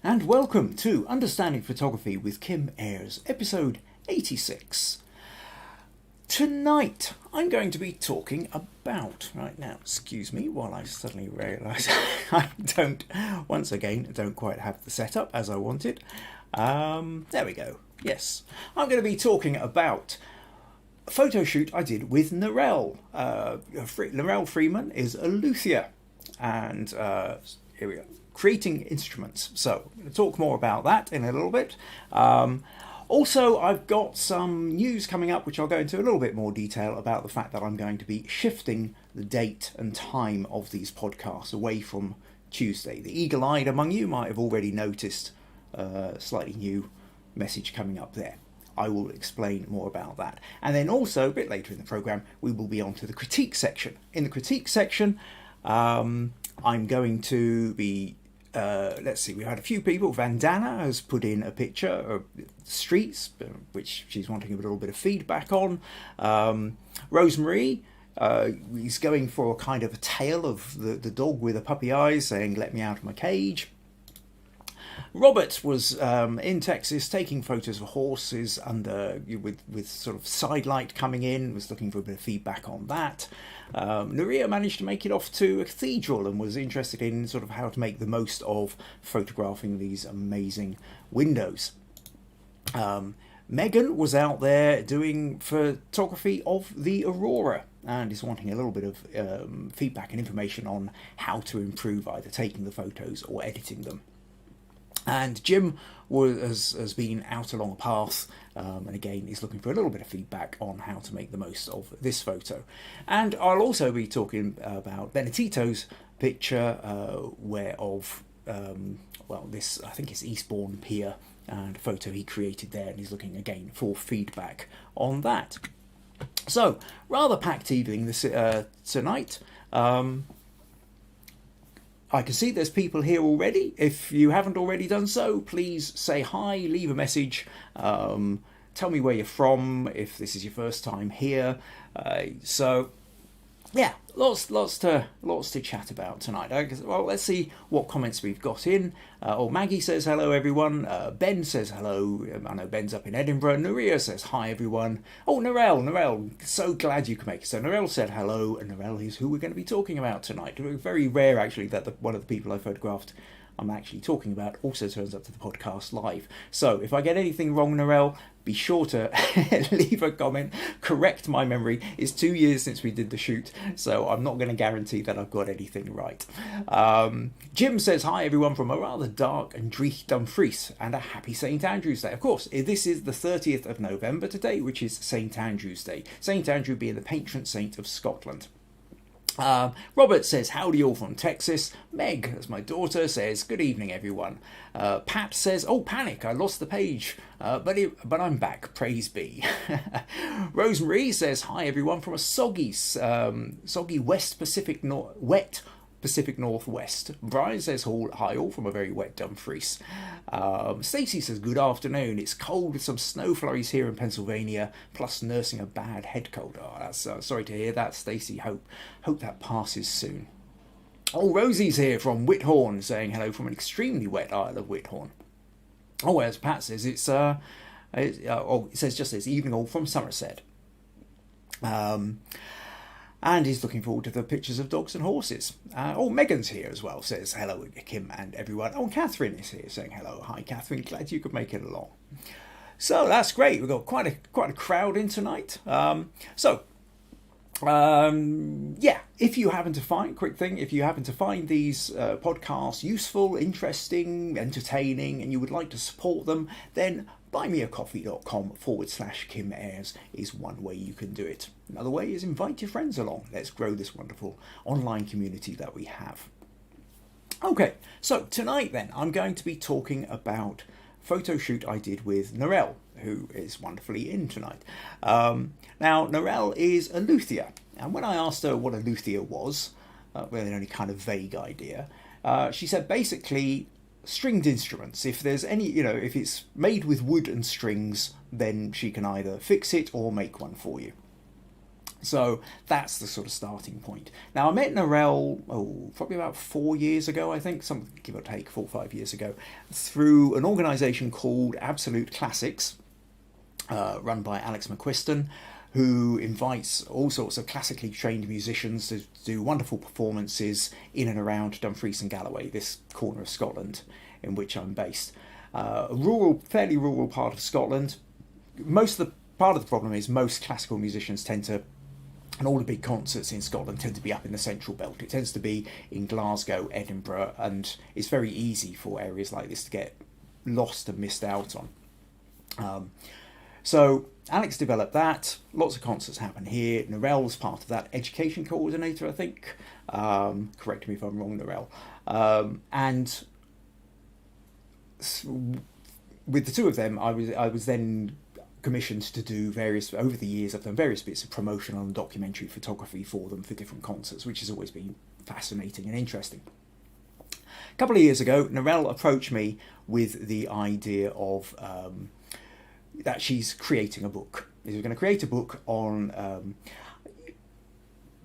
and welcome to Understanding Photography with Kim Ayres, episode 86. Tonight I'm going to be talking about, right now, excuse me, while I suddenly realise I don't quite have the setup as I wanted. There we go, yes. I'm going to be talking about a photo shoot I did with Nurije. Nurije Freeman is a luthier, and here we go. Creating instruments. So I'm going to talk more about that in a little bit. Also, I've got some news coming up, which I'll go into a little bit more detail about the fact that I'm going to be shifting the date and time of these podcasts away from Tuesday. The eagle-eyed among you might have already noticed a slightly new message coming up there. I will explain more about that. And then also, a bit later in the programme, we will be on to the critique section. In the critique section, I'm going to be let's see, we've had a few people. Vandana has put in a picture of streets, which she's wanting a little bit of feedback on. Rosemary is going for a kind of a tale of the dog with the puppy eyes, saying, "Let me out of my cage." Robert was in Texas taking photos of horses with sort of side light coming in, was looking for a bit of feedback on that. Nurije managed to make it off to a cathedral and was interested in sort of how to make the most of photographing these amazing windows. Megan was out there doing photography of the aurora and is wanting a little bit of feedback and information on how to improve either taking the photos or editing them. And Jim has been out along a path and again is looking for a little bit of feedback on how to make the most of this photo. And I'll also be talking about Bennitito's picture this, I think it's Eastbourne Pier, and a photo he created there, and he's looking again for feedback on that. So, rather packed evening this tonight. I can see there's people here already. If you haven't already done so, please say hi, leave a message, tell me where you're from, if this is your first time here. Yeah, lots to chat about tonight. Well, let's see what comments we've got in. Maggie says hello, everyone. Ben says hello. I know Ben's up in Edinburgh. Nurije says hi, everyone. Oh, Nurije, so glad you can make it. So Nurije said hello, and Nurije is who we're going to be talking about tonight. Very rare, actually, that one of the people I photographed I'm actually talking about also turns up to the podcast live. So if I get anything wrong, Nurije, be sure to leave a comment, correct my memory. It's 2 years since we did the shoot, so I'm not going to guarantee that I've got anything right. Jim says, hi everyone from a rather dark and dreich Dumfries, and a happy St. Andrew's Day. Of course, this is the 30th of November today, which is St. Andrew's Day. St. Andrew being the patron saint of Scotland. Robert says, howdy all from Texas. Meg, as my daughter, says, good evening everyone. Pat says, oh panic, I lost the page, but I'm back, praise be. Rosemary says, hi everyone from a soggy wet Pacific Northwest. Brian says, hi all from a very wet Dumfries. Stacey says, good afternoon. It's cold with some snow flurries here in Pennsylvania, plus nursing a bad head cold. Oh, that's sorry to hear that, Stacey. Hope that passes soon. Oh, Rosie's here from Whithorn, saying hello from an extremely wet Isle of Whithorn. Oh, as Pat says, it says just this evening all from Somerset. And he's looking forward to the pictures of dogs and horses. Megan's here as well, says hello, Kim and everyone. Oh, Catherine is here saying hello. Hi, Catherine, glad you could make it along. So that's great. We've got quite a crowd in tonight. If you happen to find these podcasts useful, interesting, entertaining, and you would like to support them, then buymeacoffee.com/Kim Ayres is one way you can do it. Another way is invite your friends along. Let's grow this wonderful online community that we have. Okay, so tonight then I'm going to be talking about a photo shoot I did with Nurije, who is wonderfully in tonight. Now, Nurije is a luthier, and when I asked her what a luthier was, with an only kind of vague idea, she said basically stringed instruments. If there's any, if it's made with wood and strings, then she can either fix it or make one for you. So that's the sort of starting point. Now, I met Narelle, probably about 4 years ago, I think, some give or take 4 or 5 years ago, through an organisation called Absolute Classics, run by Alex McQuiston, who invites all sorts of classically trained musicians to do wonderful performances in and around Dumfries and Galloway, this corner of Scotland in which I'm based. A fairly rural part of Scotland. Part of the problem is most classical musicians tend to, and all the big concerts in Scotland tend to be up in the central belt. It tends to be in Glasgow, Edinburgh, and it's very easy for areas like this to get lost and missed out on. So Alex developed that. Lots of concerts happen here. Narelle was part of that. Education coordinator, I think. Correct me if I'm wrong, Narelle. And with the two of them, I was then commissioned to do over the years I've done various bits of promotional and documentary photography for them for different concerts, which has always been fascinating and interesting. A couple of years ago, Narelle approached me with the idea of that she's creating a book. She's going to create a book on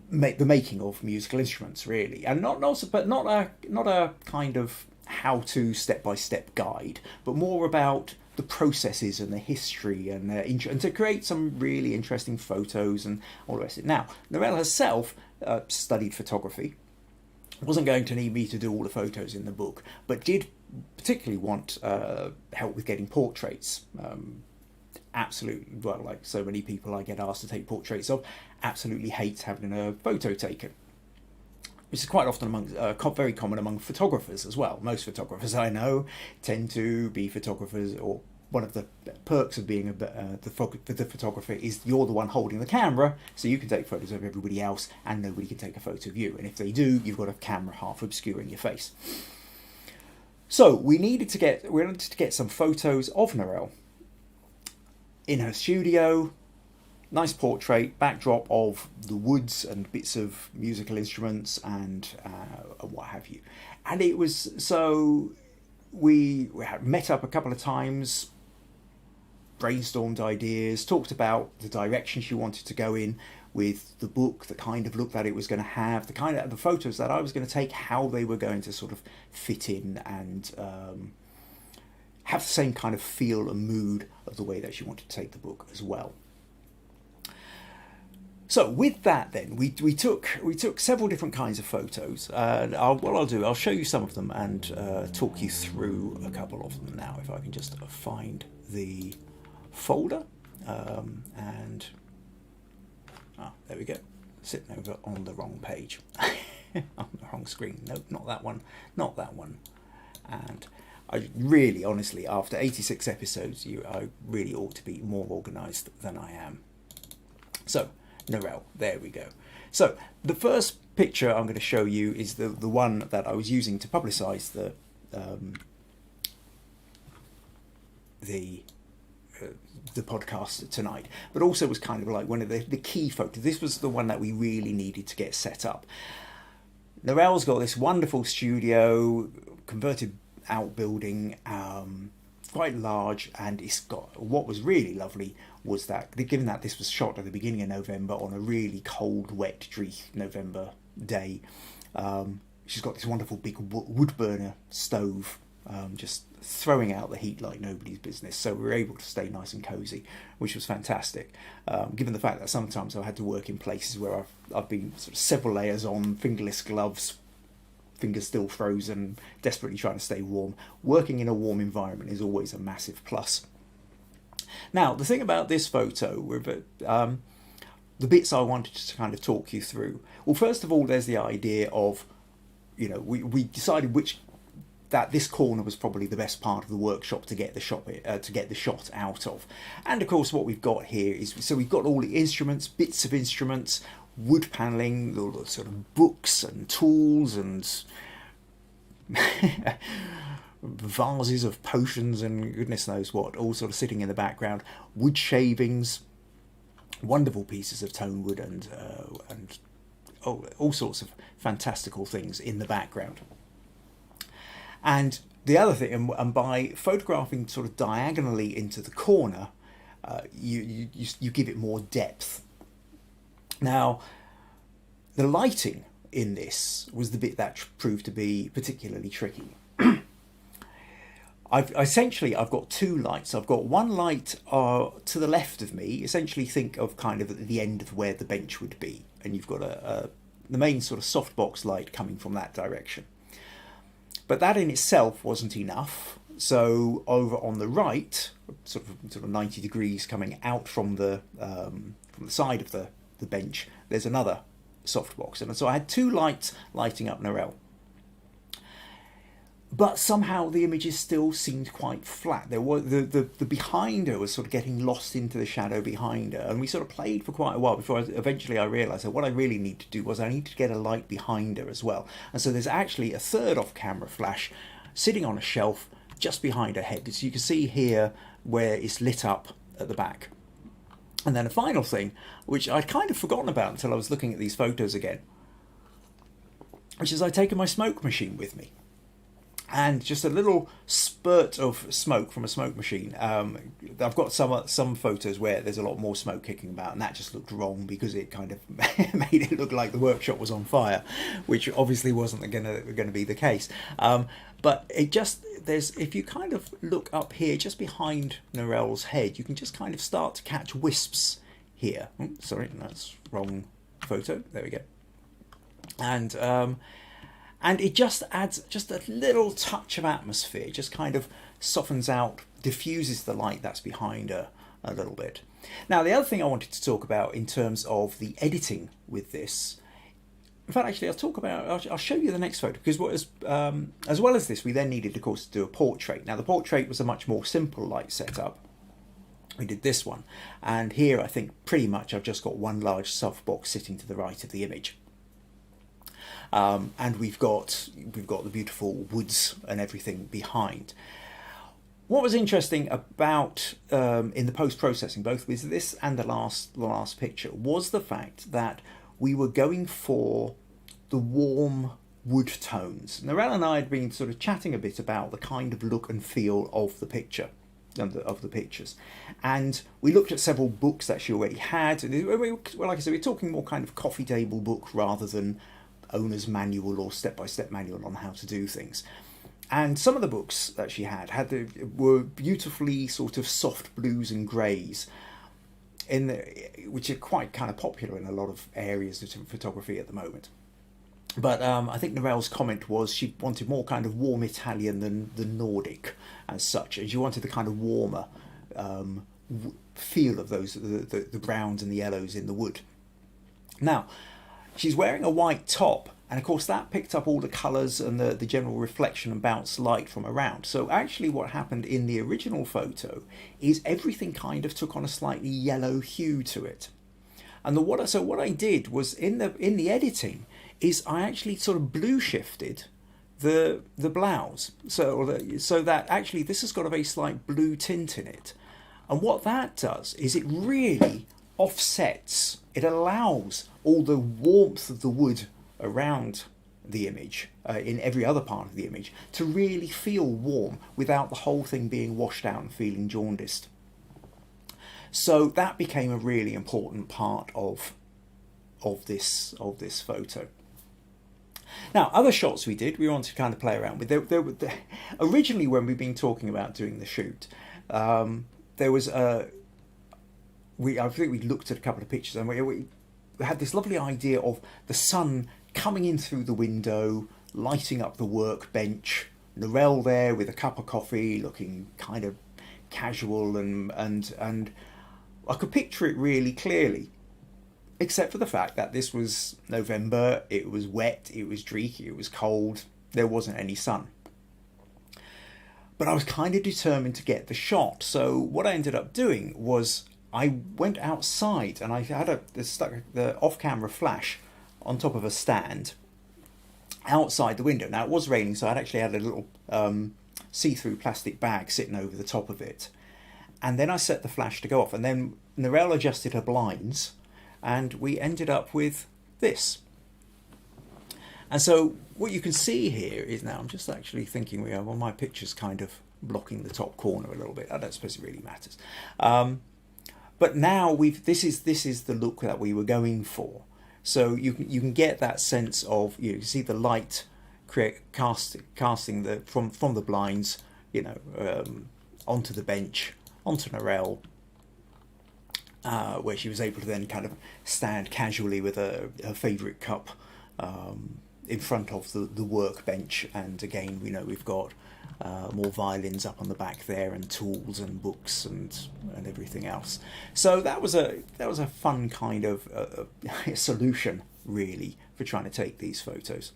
the making of musical instruments, really, and not a kind of how-to step-by-step guide, but more about the processes and the history and to create some really interesting photos and all the rest of it. Now, Narelle herself studied photography, wasn't going to need me to do all the photos in the book, but did particularly want help with getting portraits. Absolutely, well, like so many people I get asked to take portraits of, absolutely hates having a photo taken. Which is quite often very common among photographers as well. Most photographers I know tend to be photographers, or one of the perks of being the photographer is you're the one holding the camera, so you can take photos of everybody else and nobody can take a photo of you. And if they do, you've got a camera half obscuring your face. So we wanted to get some photos of Narelle in her studio. Nice portrait, backdrop of the woods and bits of musical instruments and what have you. And it was, so we had met up a couple of times, brainstormed ideas, talked about the direction she wanted to go in with the book, the kind of look that it was going to have, the photos that I was going to take, how they were going to sort of fit in and have the same kind of feel and mood of the way that she wanted to take the book as well. So with that, then we took several different kinds of photos. I'll show you some of them and talk you through a couple of them now. If I can just find the folder, and there we go. Sitting over on the wrong page, on the wrong screen. Nope, not that one, not that one. And I really, honestly, after 86 episodes, I really ought to be more organised than I am. So. Narelle, there we go. So the first picture I'm going to show you is the one that I was using to publicise the podcast tonight, but also was kind of like one of the key photos. This was the one that we really needed to get set up. Narelle's got this wonderful studio, converted outbuilding, quite large, and it's got, what was really lovely was that, given that this was shot at the beginning of November on a really cold, wet, dreary November day, she's got this wonderful big wood burner stove, just throwing out the heat like nobody's business. So we were able to stay nice and cosy, which was fantastic. Given the fact that sometimes I had to work in places where I've been sort of several layers on, fingerless gloves, fingers still frozen, desperately trying to stay warm. Working in a warm environment is always a massive plus. Now, the thing about this photo, the bits I wanted to kind of talk you through. Well, first of all, there's the idea of, we decided that this corner was probably the best part of the workshop to get the shot out of. And of course, what we've got here is, so we've got all the instruments, bits of instruments, wood panelling, all the sort of books and tools and vases of potions and goodness knows what, all sort of sitting in the background. Wood shavings, wonderful pieces of tone wood, and all sorts of fantastical things in the background. And the other thing, and by photographing sort of diagonally into the corner, you give it more depth. Now, the lighting in this was the bit that proved to be particularly tricky. I've got two lights. I've got one light to the left of me. Essentially, think of kind of at the end of where the bench would be, and you've got the main sort of softbox light coming from that direction. But that in itself wasn't enough. So over on the right, sort of 90 degrees coming out from the side of the bench, there's another softbox, and so I had two lights lighting up Nurije. But somehow the images still seemed quite flat. There was the behind her was sort of getting lost into the shadow behind her, and we sort of played for quite a while before eventually I realised that what I really need to do was I need to get a light behind her as well. And so there's actually a third off-camera flash sitting on a shelf just behind her head. So you can see here where it's lit up at the back. And then a final thing, which I'd kind of forgotten about until I was looking at these photos again, which is I'd taken my smoke machine with me. And just a little spurt of smoke from a smoke machine. I've got some photos where there's a lot more smoke kicking about, and that just looked wrong because it kind of made it look like the workshop was on fire, which obviously wasn't going to be the case. But it just, if you kind of look up here, just behind Nurije's head, you can just kind of start to catch wisps here. Oh, sorry, that's wrong photo. There we go. And it just adds just a little touch of atmosphere, just kind of softens out, diffuses the light that's behind her a little bit. Now, the other thing I wanted to talk about in terms of the editing with this, in fact, actually, I'll show you the next photo, because as well as this, we then needed, of course, to do a portrait. Now, the portrait was a much more simple light setup. We did this one, and here I think pretty much I've just got one large softbox sitting to the right of the image. And we've got the beautiful woods and everything behind. What was interesting about in the post-processing, both with this and the last picture, was the fact that we were going for the warm wood tones. Nurije and I had been sort of chatting a bit about the kind of look and feel of the picture, of the pictures, and we looked at several books that she already had. Well, like I said, we're talking more kind of coffee table book rather than owner's manual or step-by-step manual on how to do things. And some of the books that she were beautifully sort of soft blues and greys, which are quite kind of popular in a lot of areas of photography at the moment. But I think Nurije's comment was she wanted more kind of warm Italian than Nordic as such, and she wanted the kind of warmer feel of those the browns and the yellows in the wood. Now, she's wearing a white top, and of course that picked up all the colours and the general reflection and bounce light from around. So actually what happened in the original photo is everything kind of took on a slightly yellow hue to it. And what I did was in the editing is I actually sort of blue shifted the blouse so that actually this has got a very slight blue tint in it. And what that does is it really offsets, it allows all the warmth of the wood around the image, in every other part of the image, to really feel warm without the whole thing being washed out and feeling jaundiced. So that became a really important part of this photo. Now, other shots we wanted to kind of play around with. Originally, when we've been talking about doing the shoot, there was I think we looked at a couple of pictures, and we had this lovely idea of the sun coming in through the window, lighting up the workbench, Nurije there with a cup of coffee, looking kind of casual, and I could picture it really clearly, except for the fact that this was November, it was wet, it was dreary, it was cold, there wasn't any sun. But I was kind of determined to get the shot, so what I ended up doing was I went outside and I had stuck the off-camera flash on top of a stand outside the window. Now, it was raining, so I'd actually had a little see-through plastic bag sitting over the top of it. And then I set the flash to go off, and then Nurije adjusted her blinds, and we ended up with this. And so what you can see here is, now I'm just actually thinking, well, my picture's kind of blocking the top corner a little bit. I don't suppose it really matters. But now this is the look that we were going for. So you can get that sense of, you see the light casting from the blinds, onto the bench, onto Nurije, where she was able to then kind of stand casually with her favourite cup in front of the workbench. And again, we've got more violins up on the back there, and tools and books and everything else. So that was a fun kind of solution, really, for trying to take these photos.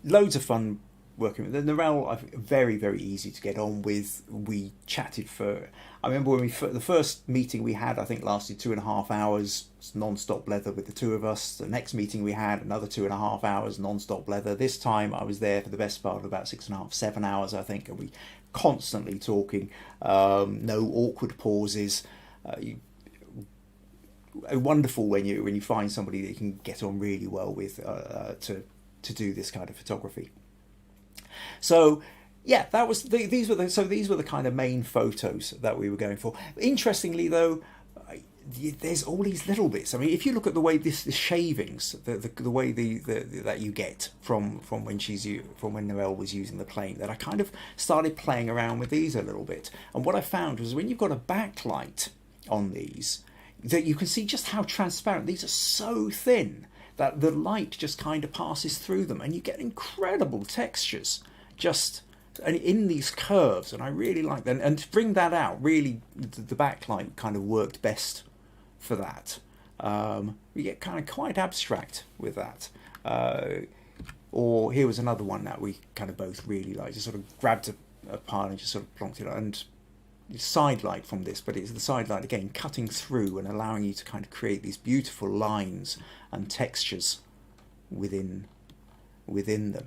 Loads of fun working with the Nurije. Very, very easy to get on with. We chatted I remember when the first meeting we had, I think, lasted 2.5 hours, non-stop leather with the two of us. The next meeting we had, another 2.5 hours, non-stop leather. This time I was there for the best part of about 6.5, 7 hours, I think, and we constantly talking, no awkward pauses. Wonderful when you find somebody that you can get on really well with to do this kind of photography. So yeah, these were the kind of main photos that we were going for. Interestingly, though, there's all these little bits. I mean, if you look at the way the shavings, the way that you get from when Nurije was using the plane, that I kind of started playing around with these a little bit. And what I found was, when you've got a backlight on these, that you can see just how transparent these are. So thin that the light just kind of passes through them, and you get incredible textures just in these curves. And I really like that, and to bring that out, really the backlight kind of worked best for that. You get kind of quite abstract with that. Or here was another one that we kind of both really liked. Just sort of grabbed a pile and just sort of plonked it on, and side light from this, but it's the side light again cutting through and allowing you to kind of create these beautiful lines and textures within them.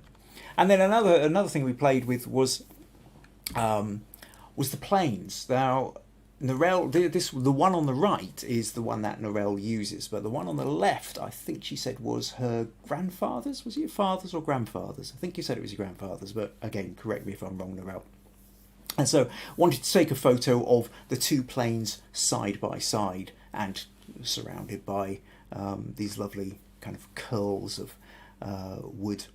And then another thing we played with was the planes. Now, Nurije, the one on the right is the one that Nurije uses, but the one on the left, I think she said, was her grandfather's. Was it your father's or grandfather's? I think you said it was your grandfather's, but again, correct me if I'm wrong, Nurije. And so wanted to take a photo of the two planes side by side and surrounded by these lovely kind of curls of wood.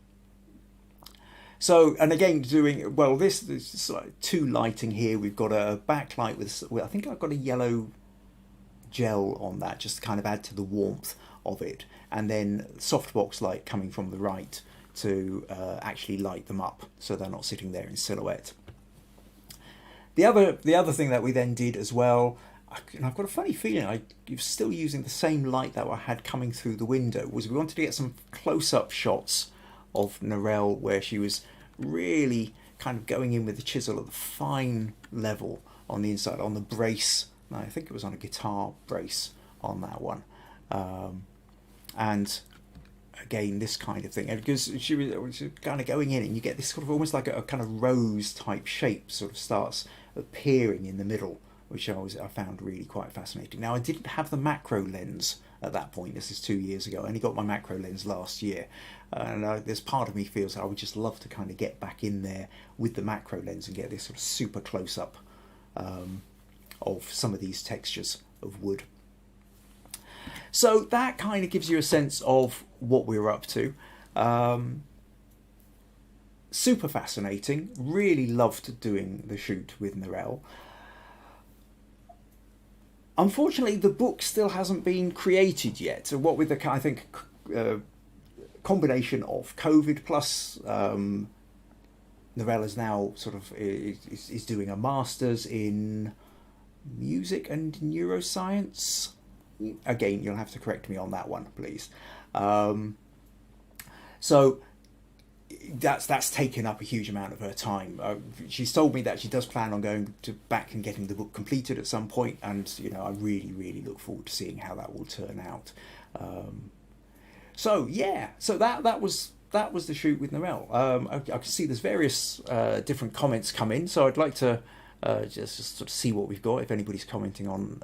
So, and again, doing, well, this is like two lighting here. We've got a backlight with, I think I've got a yellow gel on that, just to kind of add to the warmth of it. And then softbox light coming from the right to actually light them up so they're not sitting there in silhouette. The other thing that we then did as well, and I've got a funny feeling you're still using the same light that I had coming through the window, was we wanted to get some close-up shots of Nurije where she was really kind of going in with the chisel at the fine level on the inside, on the brace. I think it was on a guitar brace on that one. And again, this kind of thing, and because she was kind of going in, and you get this sort of almost like a kind of rose type shape sort of starts appearing in the middle, which I found really quite fascinating. Now, I didn't have the macro lens at that point. This is 2 years ago. I only got my macro lens last year, and there's part of me feels I would just love to kind of get back in there with the macro lens and get this sort of super close up of some of these textures of wood. So that kind of gives you a sense of what we were up to. Super fascinating. Really loved doing the shoot with Nurije. Unfortunately, the book still hasn't been created yet. So what with the, I think, combination of COVID plus Nurije is now sort of is doing a master's in music and neuroscience. Again, you'll have to correct me on that one, please. So that's taken up a huge amount of her time. She's told me that she does plan on going back and getting the book completed at some point, and I really look forward to seeing how that will turn out. So yeah, so that was the shoot with Nurije. I can see there's various different comments come in, so I'd like to just sort of see what we've got, if anybody's commenting on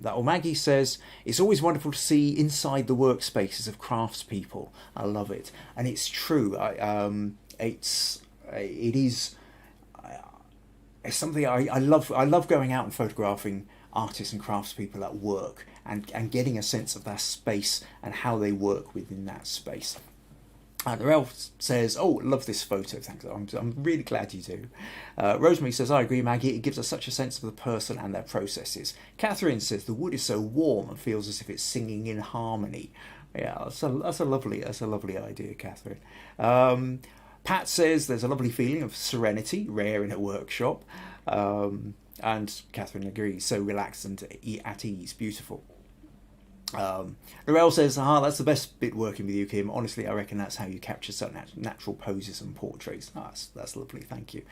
that. Or Maggie says, it's always wonderful to see inside the workspaces of craftspeople. I love it. And it's true. It is it's something I love. I love going out and photographing artists and craftspeople at work and getting a sense of their space and how they work within that space. Narelle says, "Oh, love this photo. Thanks. I'm really glad you do." Rosemary says, "I agree, Maggie. It gives us such a sense of the person and their processes." Catherine says, "The wood is so warm and feels as if it's singing in harmony." Yeah, that's a lovely idea, Catherine. Pat says, "There's a lovely feeling of serenity, rare in a workshop." And Catherine agrees. "So relaxed and at ease. Beautiful." Narelle says, "That's the best bit working with you, Kim. Honestly, I reckon that's how you capture certain natural poses and portraits." That's lovely, thank you.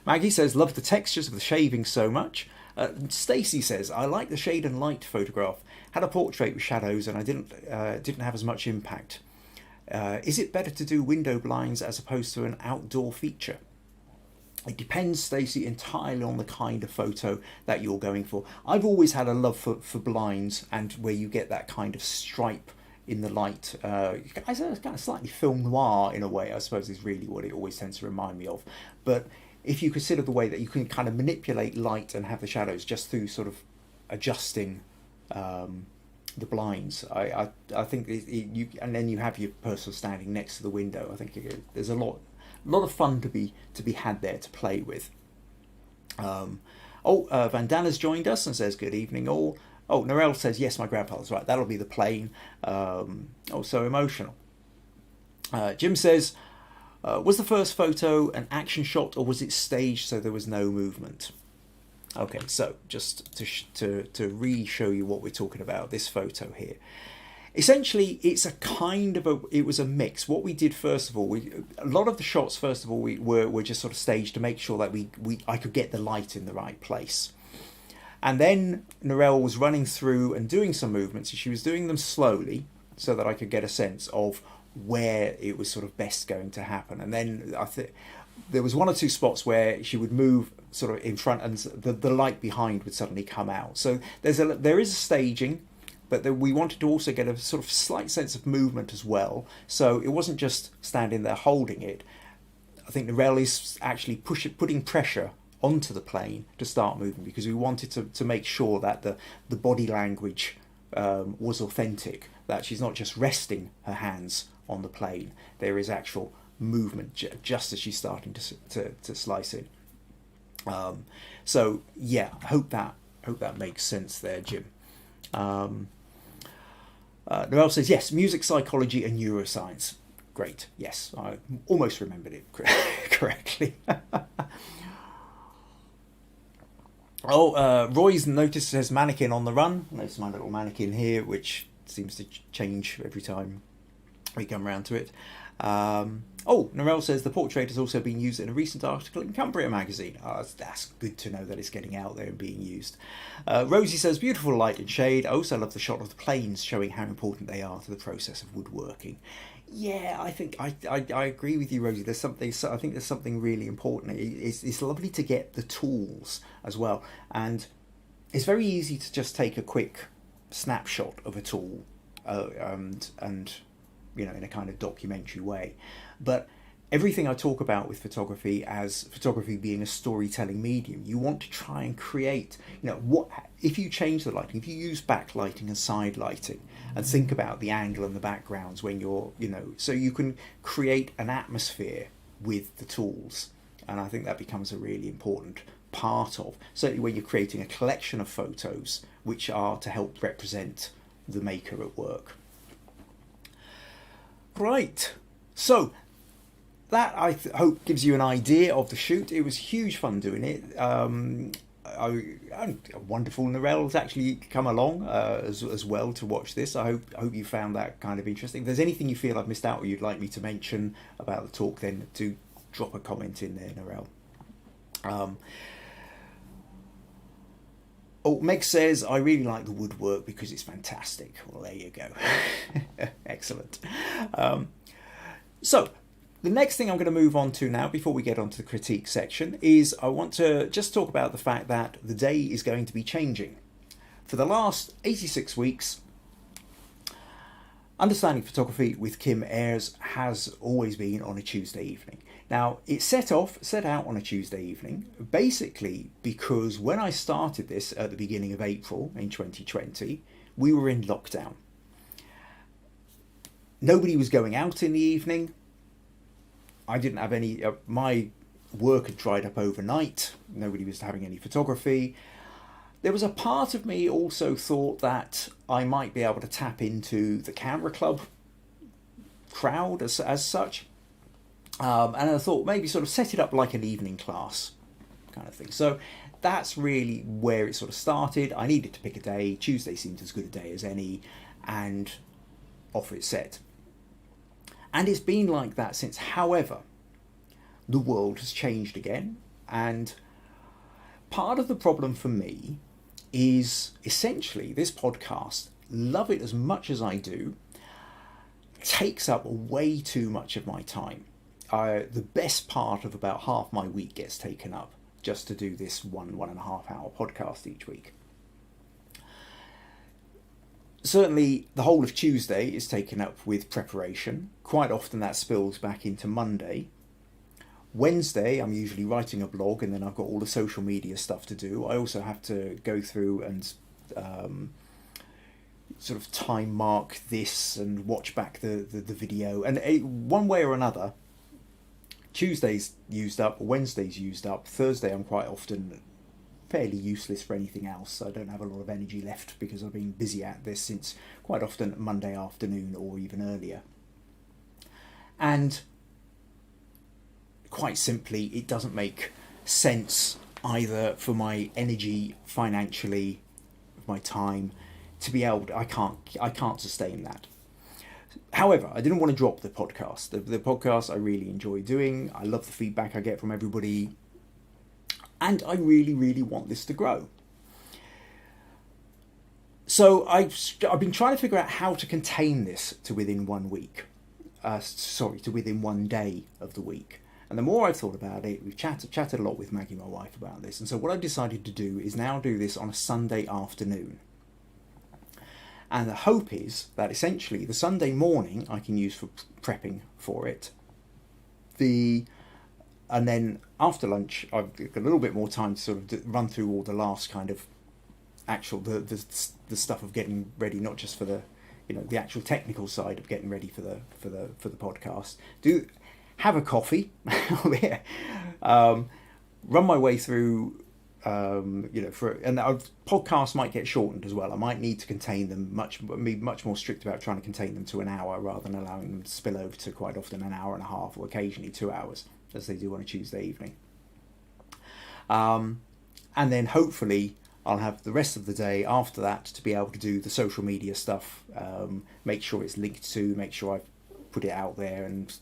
Maggie says, "Love the textures of the shaving so much." Stacey says, "I like the shade and light photograph. Had a portrait with shadows and I didn't have as much impact. Is it better to do window blinds as opposed to an outdoor feature?" It depends, Stacey, entirely on the kind of photo that you're going for. I've always had a love for blinds, and where you get that kind of stripe in the light. It's kind of slightly film noir in a way, I suppose, is really what it always tends to remind me of. But if you consider the way that you can kind of manipulate light and have the shadows just through sort of adjusting the blinds, I think and then you have your person standing next to the window. I think there's a lot of fun to be had there to play with. Vandana's joined us and says, "Good evening all." Narelle says, "Yes, my grandfather's right. That'll be the plane." So emotional. Jim says, "Was the first photo an action shot or was it staged so there was no movement?" Okay, so just to re-show you what we're talking about, this photo here. Essentially, it's it was a mix. What we did first of all, a lot of the shots first of all were just sort of staged to make sure that I could get the light in the right place. And then Narelle was running through and doing some movements. She was doing them slowly so that I could get a sense of where it was sort of best going to happen. And then I think there was one or two spots where she would move sort of in front and the light behind would suddenly come out. So there is a staging, but we wanted to also get a sort of slight sense of movement as well. So it wasn't just standing there holding it. I think Narelle is actually putting pressure onto the plane to start moving, because we wanted to make sure that the body language was authentic, that she's not just resting her hands on the plane. There is actual movement just as she's starting to slice in. So yeah, I hope that makes sense there, Jim. Narelle says, "Yes, music psychology and neuroscience." Great, yes, I almost remembered it correctly. Roy's noticed says mannequin on the run. There's my little mannequin here, which seems to change every time we come around to it. Narelle says the portrait has also been used in a recent article in Cumbria magazine. That's good to know that it's getting out there and being used. Rosie says, "Beautiful light and shade. I also love the shot of the planes, showing how important they are to the process of woodworking." Yeah, I think I agree with you, Rosie. I think there's something really important. It's lovely to get the tools as well, and it's very easy to just take a quick snapshot of a tool, and in a kind of documentary way. But everything I talk about with photography, as photography being a storytelling medium, you want to try and create, what if you change the lighting, if you use backlighting and side lighting, and think about the angle and the backgrounds when you're, so you can create an atmosphere with the tools. And I think that becomes a really important part of, certainly when you're creating a collection of photos which are to help represent the maker at work. Right, so that I hope gives you an idea of the shoot. It was huge fun doing it. Wonderful Narelle's actually come along as well to watch this. I hope you found that kind of interesting. If there's anything you feel I've missed out or you'd like me to mention about the talk, then do drop a comment in there, Narelle. Meg says, "I really like the woodwork because it's fantastic." Well, there you go. Excellent. So the next thing I'm going to move on to now, before we get onto the critique section, is I want to just talk about the fact that the day is going to be changing. For the last 86 weeks, Understanding Photography with Kim Ayres has always been on a Tuesday evening. Now, it set out on a Tuesday evening, basically because when I started this at the beginning of April in 2020, we were in lockdown. Nobody was going out in the evening. I didn't have any, my work had dried up overnight. Nobody was having any photography. There was a part of me also thought that I might be able to tap into the camera club crowd as such. And I thought maybe sort of set it up like an evening class kind of thing. So that's really where it sort of started. I needed to pick a day. Tuesday seemed as good a day as any, and off it set. And it's been like that since. However, the world has changed again, and part of the problem for me is essentially this podcast, love it as much as I do, takes up way too much of my time. The best part of about half my week gets taken up just to do this 1.5 hour podcast each week. Certainly the whole of Tuesday is taken up with preparation. Quite often that spills back into Monday. Wednesday, I'm usually writing a blog, and then I've got all the social media stuff to do. I also have to go through and sort of time mark this and watch back the video. And one way or another, Tuesday's used up, Wednesday's used up. Thursday, I'm quite often fairly useless for anything else. I don't have a lot of energy left because I've been busy at this since quite often Monday afternoon or even earlier. And quite simply, it doesn't make sense either for my energy financially, my time, to be able to, I can't sustain that. However, I didn't want to drop the podcast. The podcast I really enjoy doing. I love the feedback I get from everybody, and I really, really want this to grow. So I've been trying to figure out how to contain this to within 1 week. To within 1 day of the week. And the more I've thought about it, we've chatted a lot with Maggie, my wife, about this. And so what I've decided to do is now do this on a Sunday afternoon. And the hope is that essentially the Sunday morning I can use for prepping for it. And then after lunch, I've got a little bit more time to sort of run through all the last kind of actual, the stuff of getting ready, not just for the, the actual technical side of getting ready for the podcast. Have a coffee, run my way through, and our podcasts might get shortened as well. I might need to contain them be much more strict about trying to contain them to an hour rather than allowing them to spill over to quite often an hour and a half or occasionally 2 hours, as they do on a Tuesday evening. And then hopefully I'll have the rest of the day after that to be able to do the social media stuff, make sure it's linked to, make sure I've put it out there and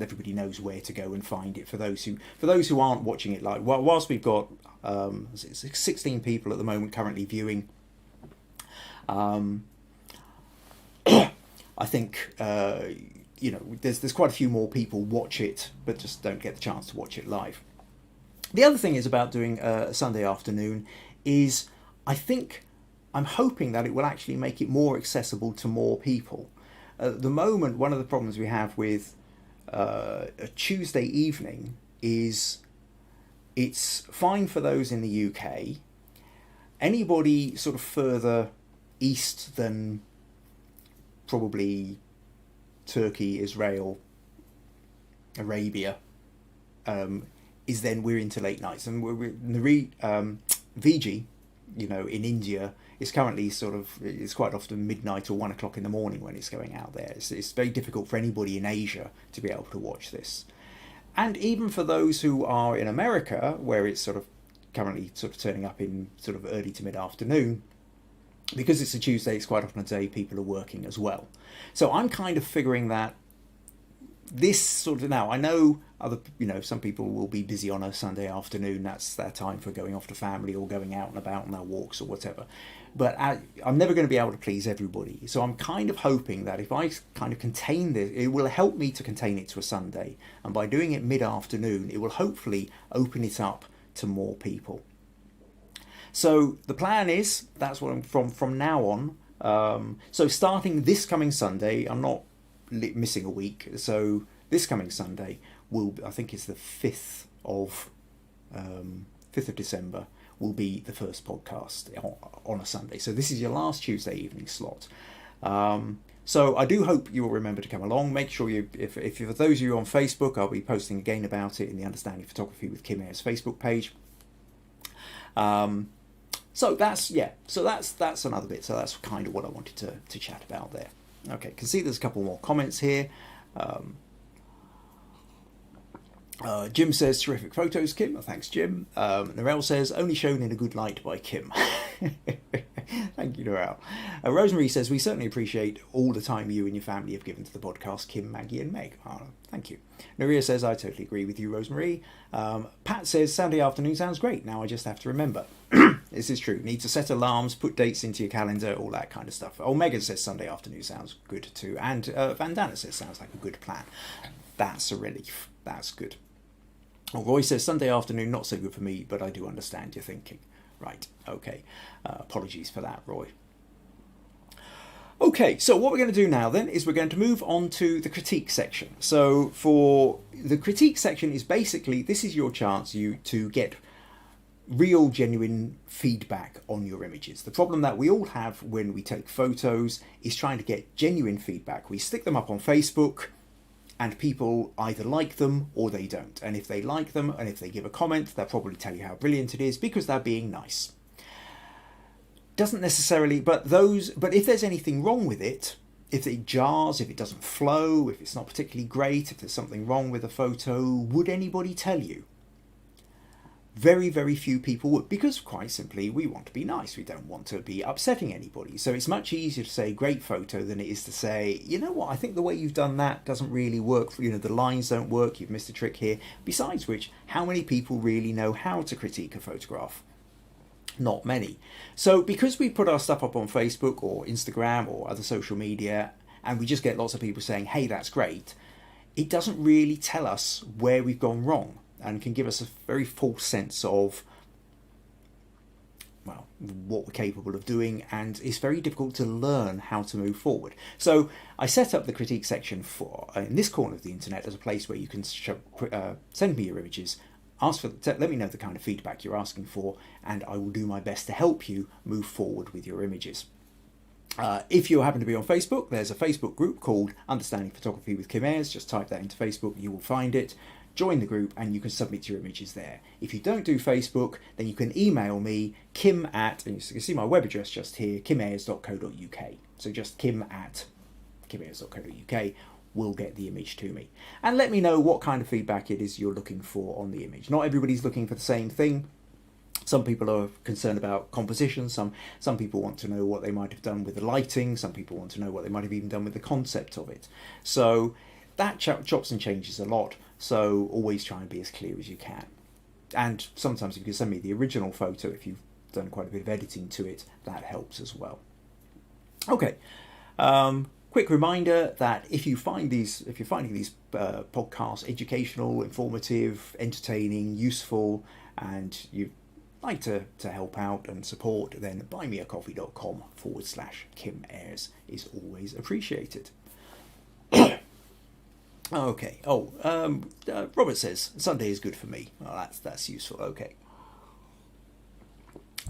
everybody knows where to go and find it. For those who aren't watching it live, whilst we've got 16 people at the moment currently viewing, I think there's quite a few more people watch it but just don't get the chance to watch it live. The other thing is about doing a Sunday afternoon is I'm hoping that it will actually make it more accessible to more people. At the moment, one of the problems we have with a Tuesday evening is it's fine for those in the UK. Anybody sort of further east than probably Turkey, Israel, Arabia, is then we're into late nights. And VG, in India, is currently it's quite often midnight or 1 o'clock in the morning when it's going out there. It's very difficult for anybody in Asia to be able to watch this. And even for those who are in America, where it's currently turning up in early to mid-afternoon, because it's a Tuesday, it's quite often a day people are working as well. So I'm kind of figuring that this now, I know some people will be busy on a Sunday afternoon. That's their time for going off to family or going out and about on their walks or whatever. But I'm never going to be able to please everybody. So I'm kind of hoping that if I kind of contain this, it will help me to contain it to a Sunday. And by doing it mid-afternoon, it will hopefully open it up to more people. So the plan is, that's what from now on, So starting this coming Sunday, I'm not missing a week. So this coming Sunday I think it's the 5th of December, will be the first podcast on a Sunday. So this is your last Tuesday evening slot. So I do hope you will remember to come along. Make sure if for those of you on Facebook, I'll be posting again about it in the Understanding Photography with Kim Ayres Facebook page. So that's another bit. So that's kind of what I wanted to chat about there. Okay, can see there's a couple more comments here. Jim says, terrific photos, Kim. Thanks, Jim. Narelle says, only shown in a good light by Kim. Thank you, Narelle. Rosemary says, we certainly appreciate all the time you and your family have given to the podcast, Kim, Maggie and Meg. Oh, thank you. Nurije says, I totally agree with you, Rosemary. Pat says, Saturday afternoon sounds great. Now I just have to remember. This is true. Need to set alarms, put dates into your calendar, all that kind of stuff. Oh, Megan says Sunday afternoon sounds good too. And Vandana says, sounds like a good plan. That's a relief. That's good. Oh, Roy says, Sunday afternoon, not so good for me, but I do understand your thinking. Right, okay. Apologies for that, Roy. Okay, so what we're going to do now then is we're going to move on to the critique section. So for the critique section is basically, this is your chance to get real, genuine feedback on your images. The problem that we all have when we take photos is trying to get genuine feedback. We stick them up on Facebook, and people either like them or they don't. And if they like them and if they give a comment, they'll probably tell you how brilliant it is because they're being nice. Doesn't necessarily, but if there's anything wrong with it, if it jars, if it doesn't flow, if it's not particularly great, if there's something wrong with a photo, would anybody tell you? Very, very few people would, because quite simply, we want to be nice. We don't want to be upsetting anybody. So it's much easier to say great photo than it is to say, you know what, I think the way you've done that doesn't really work. The lines don't work. You've missed a trick here. Besides which, how many people really know how to critique a photograph? Not many. So because we put our stuff up on Facebook or Instagram or other social media, and we just get lots of people saying, hey, that's great, it doesn't really tell us where we've gone wrong, and can give us a very false sense of, well, what we're capable of doing, and it's very difficult to learn how to move forward. So I set up the critique section for in this corner of the internet as a place where you can send me your images, let me know the kind of feedback you're asking for, and I will do my best to help you move forward with your images. If you happen to be on Facebook, there's a Facebook group called Understanding Photography with Kim Ayres. Just type that into Facebook, you will find it. Join the group and you can submit your images there. If you don't do Facebook, then you can email me, and you can see my web address just here, kimayres.co.uk. So just kim@kimayres.co.uk will get the image to me. And let me know what kind of feedback it is you're looking for on the image. Not everybody's looking for the same thing. Some people are concerned about composition, some people want to know what they might have done with the lighting, some people want to know what they might have even done with the concept of it. So that chops and changes a lot. So always try and be as clear as you can. And sometimes if you can send me the original photo, if you've done quite a bit of editing to it, that helps as well. Okay. Quick reminder that if you're finding these podcasts educational, informative, entertaining, useful, and you'd like to help out and support, then buymeacoffee.com/Kim Ayres is always appreciated. Okay. Robert says Sunday is good for me. Oh, that's useful. Okay.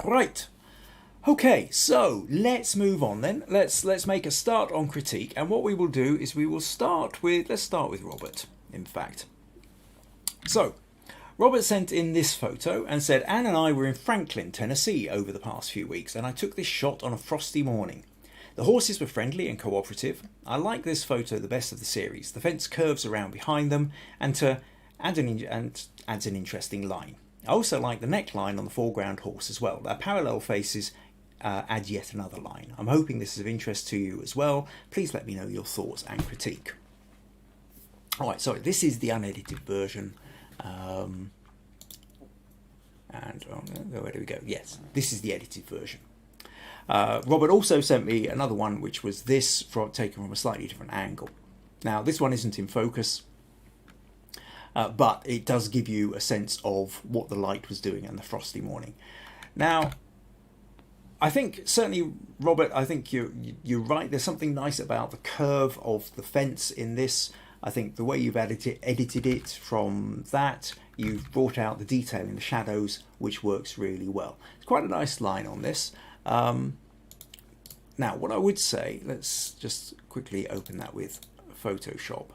Right. Okay. So let's move on then. Let's make a start on critique. And what we will do is let's start with Robert. In fact. So Robert sent in this photo and said, Anne and I were in Franklin, Tennessee over the past few weeks, and I took this shot on a frosty morning. The horses were friendly and cooperative. I like this photo the best of the series. The fence curves around behind them and adds an interesting line. I also like the neckline on the foreground horse as well. Their parallel faces add yet another line. I'm hoping this is of interest to you as well. Please let me know your thoughts and critique. Alright, sorry, this is the unedited version. Where do we go? Yes, this is the edited version. Robert also sent me another one, which was this, taken from a slightly different angle. Now, this one isn't in focus, but it does give you a sense of what the light was doing on the frosty morning. Now, I think certainly, Robert, I think you're right. There's something nice about the curve of the fence in this. I think the way you've edited it from that, you've brought out the detail in the shadows, which works really well. It's quite a nice line on this. Now, what I would say, let's just quickly open that with Photoshop.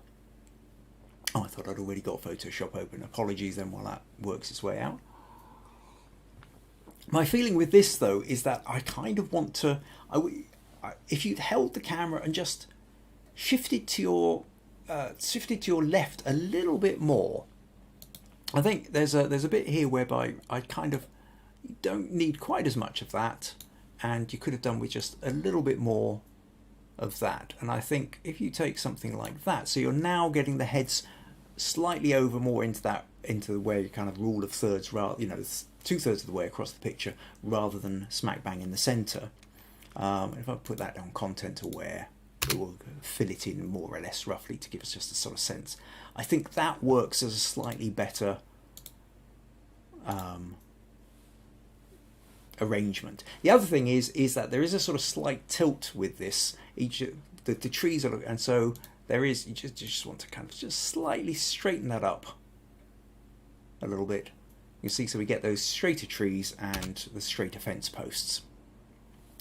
Oh, I thought I'd already got Photoshop open. Apologies then while that works its way out. My feeling with this, though, is that I kind of want to... if you'd held the camera and just shifted to your left a little bit more, I think there's a bit here whereby I kind of don't need quite as much of that, and you could have done with just a little bit more of that. And I think if you take something like that, so you're now getting the heads slightly over more into where you kind of rule of thirds, rather, 2/3 of the way across the picture rather than smack bang in the centre. If I put that on content aware, it will fill it in more or less roughly to give us just a sort of sense. I think that works as a slightly better arrangement. The other thing is that there is a sort of slight tilt with this. The trees are, and so there is. You just want to kind of just slightly straighten that up a little bit. You see, so we get those straighter trees and the straighter fence posts.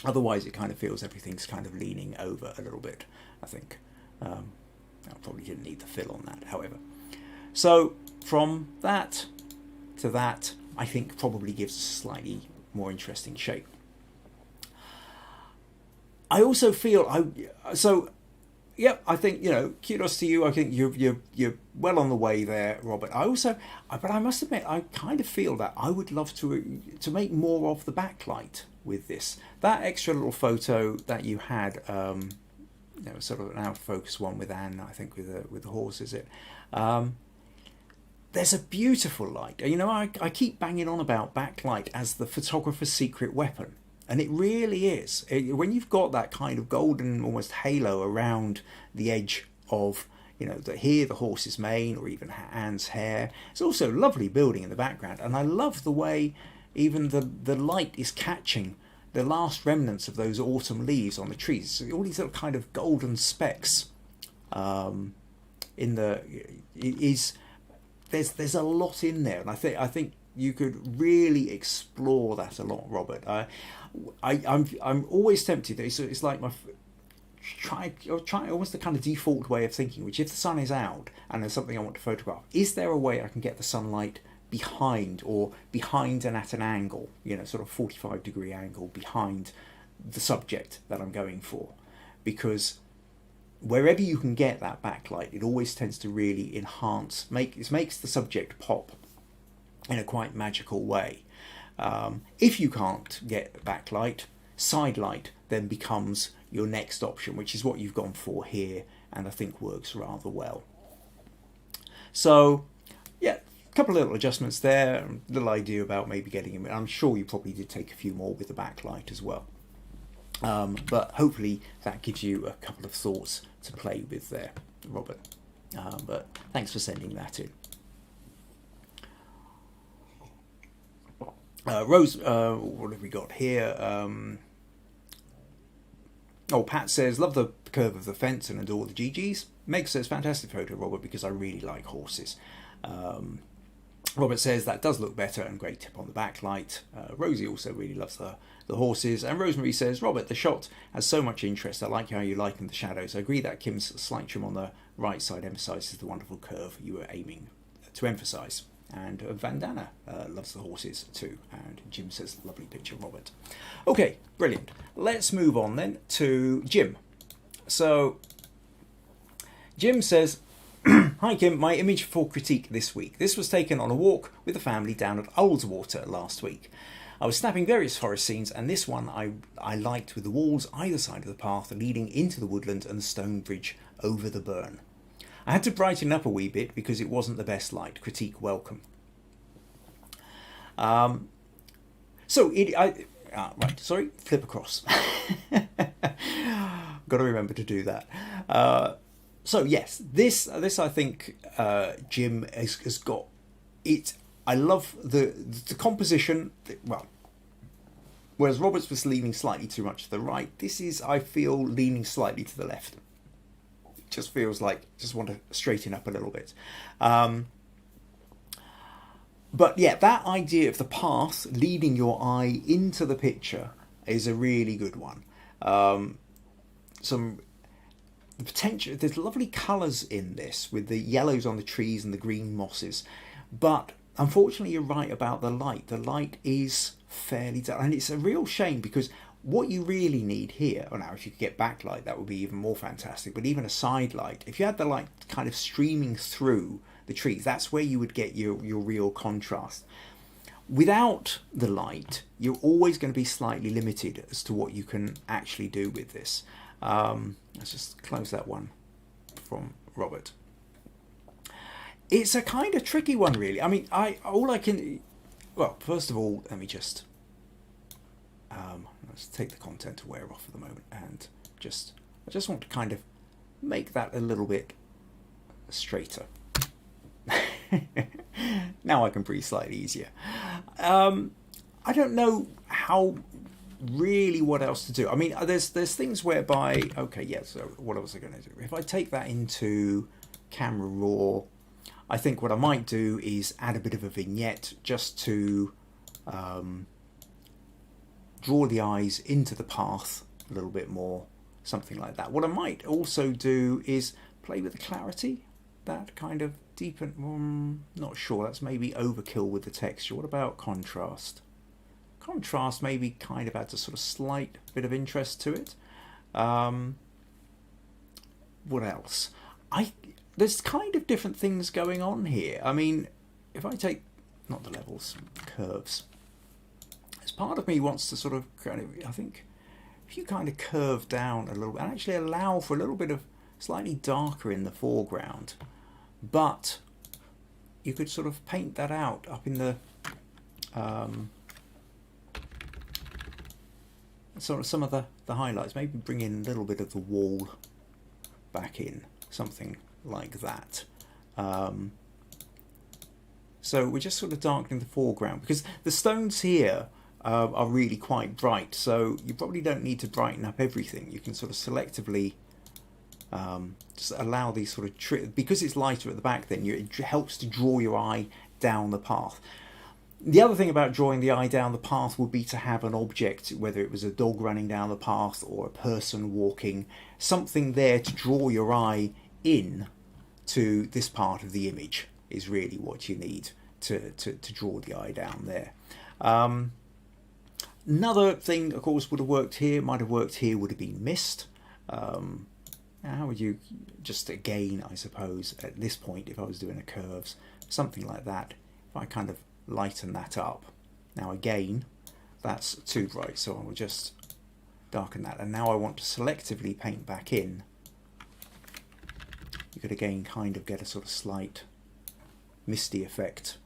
Otherwise, it kind of feels everything's kind of leaning over a little bit, I think. I probably didn't need the fill on that, however. So from that to that, I think probably gives a slightly more interesting shape. I also feel I think, kudos to you. I think you're well on the way there, Robert. But I must admit, I kind of feel that I would love to make more of the backlight with this. That extra little photo that you had, sort of an out of focus one with Anne, I think with the horse, is it? There's a beautiful light. I keep banging on about backlight as the photographer's secret weapon. And it really is. When you've got that kind of golden, almost halo around the edge of, the horse's mane or even Anne's hair. It's also a lovely building in the background. And I love the way even the light is catching the last remnants of those autumn leaves on the trees. So all these little kind of golden specks there's a lot in there. And I think you could really explore that a lot, Robert. I'm always tempted. It's like try almost the kind of default way of thinking, which if the sun is out and there's something I want to photograph, is there a way I can get the sunlight behind and at an angle, sort of 45-degree angle behind the subject that I'm going for? Because wherever you can get that backlight, it always tends to really enhance, makes the subject pop in a quite magical way. If you can't get backlight, side light then becomes your next option, which is what you've gone for here, and I think works rather well. So, yeah, a couple of little adjustments there, a little idea about maybe getting him. I'm sure you probably did take a few more with the backlight as well. But hopefully that gives you a couple of thoughts to play with there, Robert. But thanks for sending that in. Rose, what have we got here? Pat says, love the curve of the fence and adore the GGs. Meg says, fantastic photo, Robert, because I really like horses. Robert says, that does look better, and great tip on the backlight. Rosie also really loves the horses. And Rosemary says, Robert, the shot has so much interest. I like how you liken the shadows. I agree that Kim's slight trim on the right side emphasises the wonderful curve you were aiming to emphasise. And Vandana loves the horses too. And Jim says, lovely picture, Robert. Okay, brilliant. Let's move on then to Jim. So Jim says, hi Kim, my image for critique this week. This was taken on a walk with the family down at Ullswater last week. I was snapping various forest scenes, and this one I liked, with the walls either side of the path leading into the woodland and the stone bridge over the burn. I had to brighten up a wee bit because it wasn't the best light. Critique welcome. Flip across. Got to remember to do that. So yes, this I think Jim has got it. I love the composition. Well, Whereas Robert's was leaning slightly too much to the right. This is, I feel, leaning slightly to the left. It just feels like just want to straighten up a little bit. But yeah, that idea of the path leading your eye into the picture is a really good one. Some potential, there's lovely colours in this with the yellows on the trees and the green mosses, but unfortunately you're right about the light. The light is fairly dark, and it's a real shame because what you really need here, well, now if you could get backlight that would be even more fantastic, but even a side light, if you had the light kind of streaming through the trees, that's where you would get your real contrast. Without the light, you're always going to be slightly limited as to what you can actually do with this. Let's just close that one from Robert. It's a kind of tricky one, really. I mean, well, first of all, let me just let's take the content aware off for the moment, and I just want to kind of make that a little bit straighter. Now I can breathe slightly easier. I don't know how really what else to do. I mean, there's things whereby, okay, yeah, so what was I going to do? If I take that into camera raw, I think what I might do is add a bit of a vignette just to draw the eyes into the path a little bit more, something like that. What I might also do is play with the clarity, that kind of deepen, not sure, that's maybe overkill with the texture. What about contrast? Contrast maybe kind of adds a sort of slight bit of interest to it. What else? There's kind of different things going on here. I mean, if I take, not the levels, curves, as part of me wants to sort of kind of, I think, if you kind of curve down a little bit and actually allow for a little bit of slightly darker in the foreground, but you could sort of paint that out up in the sort of some of the highlights, maybe bring in a little bit of the wall back in, something like that. So we're just sort of darkening the foreground because the stones here are really quite bright, so you probably don't need to brighten up everything. You can sort of selectively just allow these sort of because it's lighter at the back, then it helps to draw your eye down the path. The other thing about drawing the eye down the path would be to have an object, whether it was a dog running down the path or a person walking, something there to draw your eye in to this part of the image is really what you need to draw the eye down there. Another thing, of course, would have worked here, might have worked here, would have been mist. How would you, just again, I suppose, at this point, if I was doing a curves, something like that, if I kind of lighten that up. Now again, that's too bright, so I will just darken that. And now I want to selectively paint back in. You could again kind of get a sort of slight misty effect.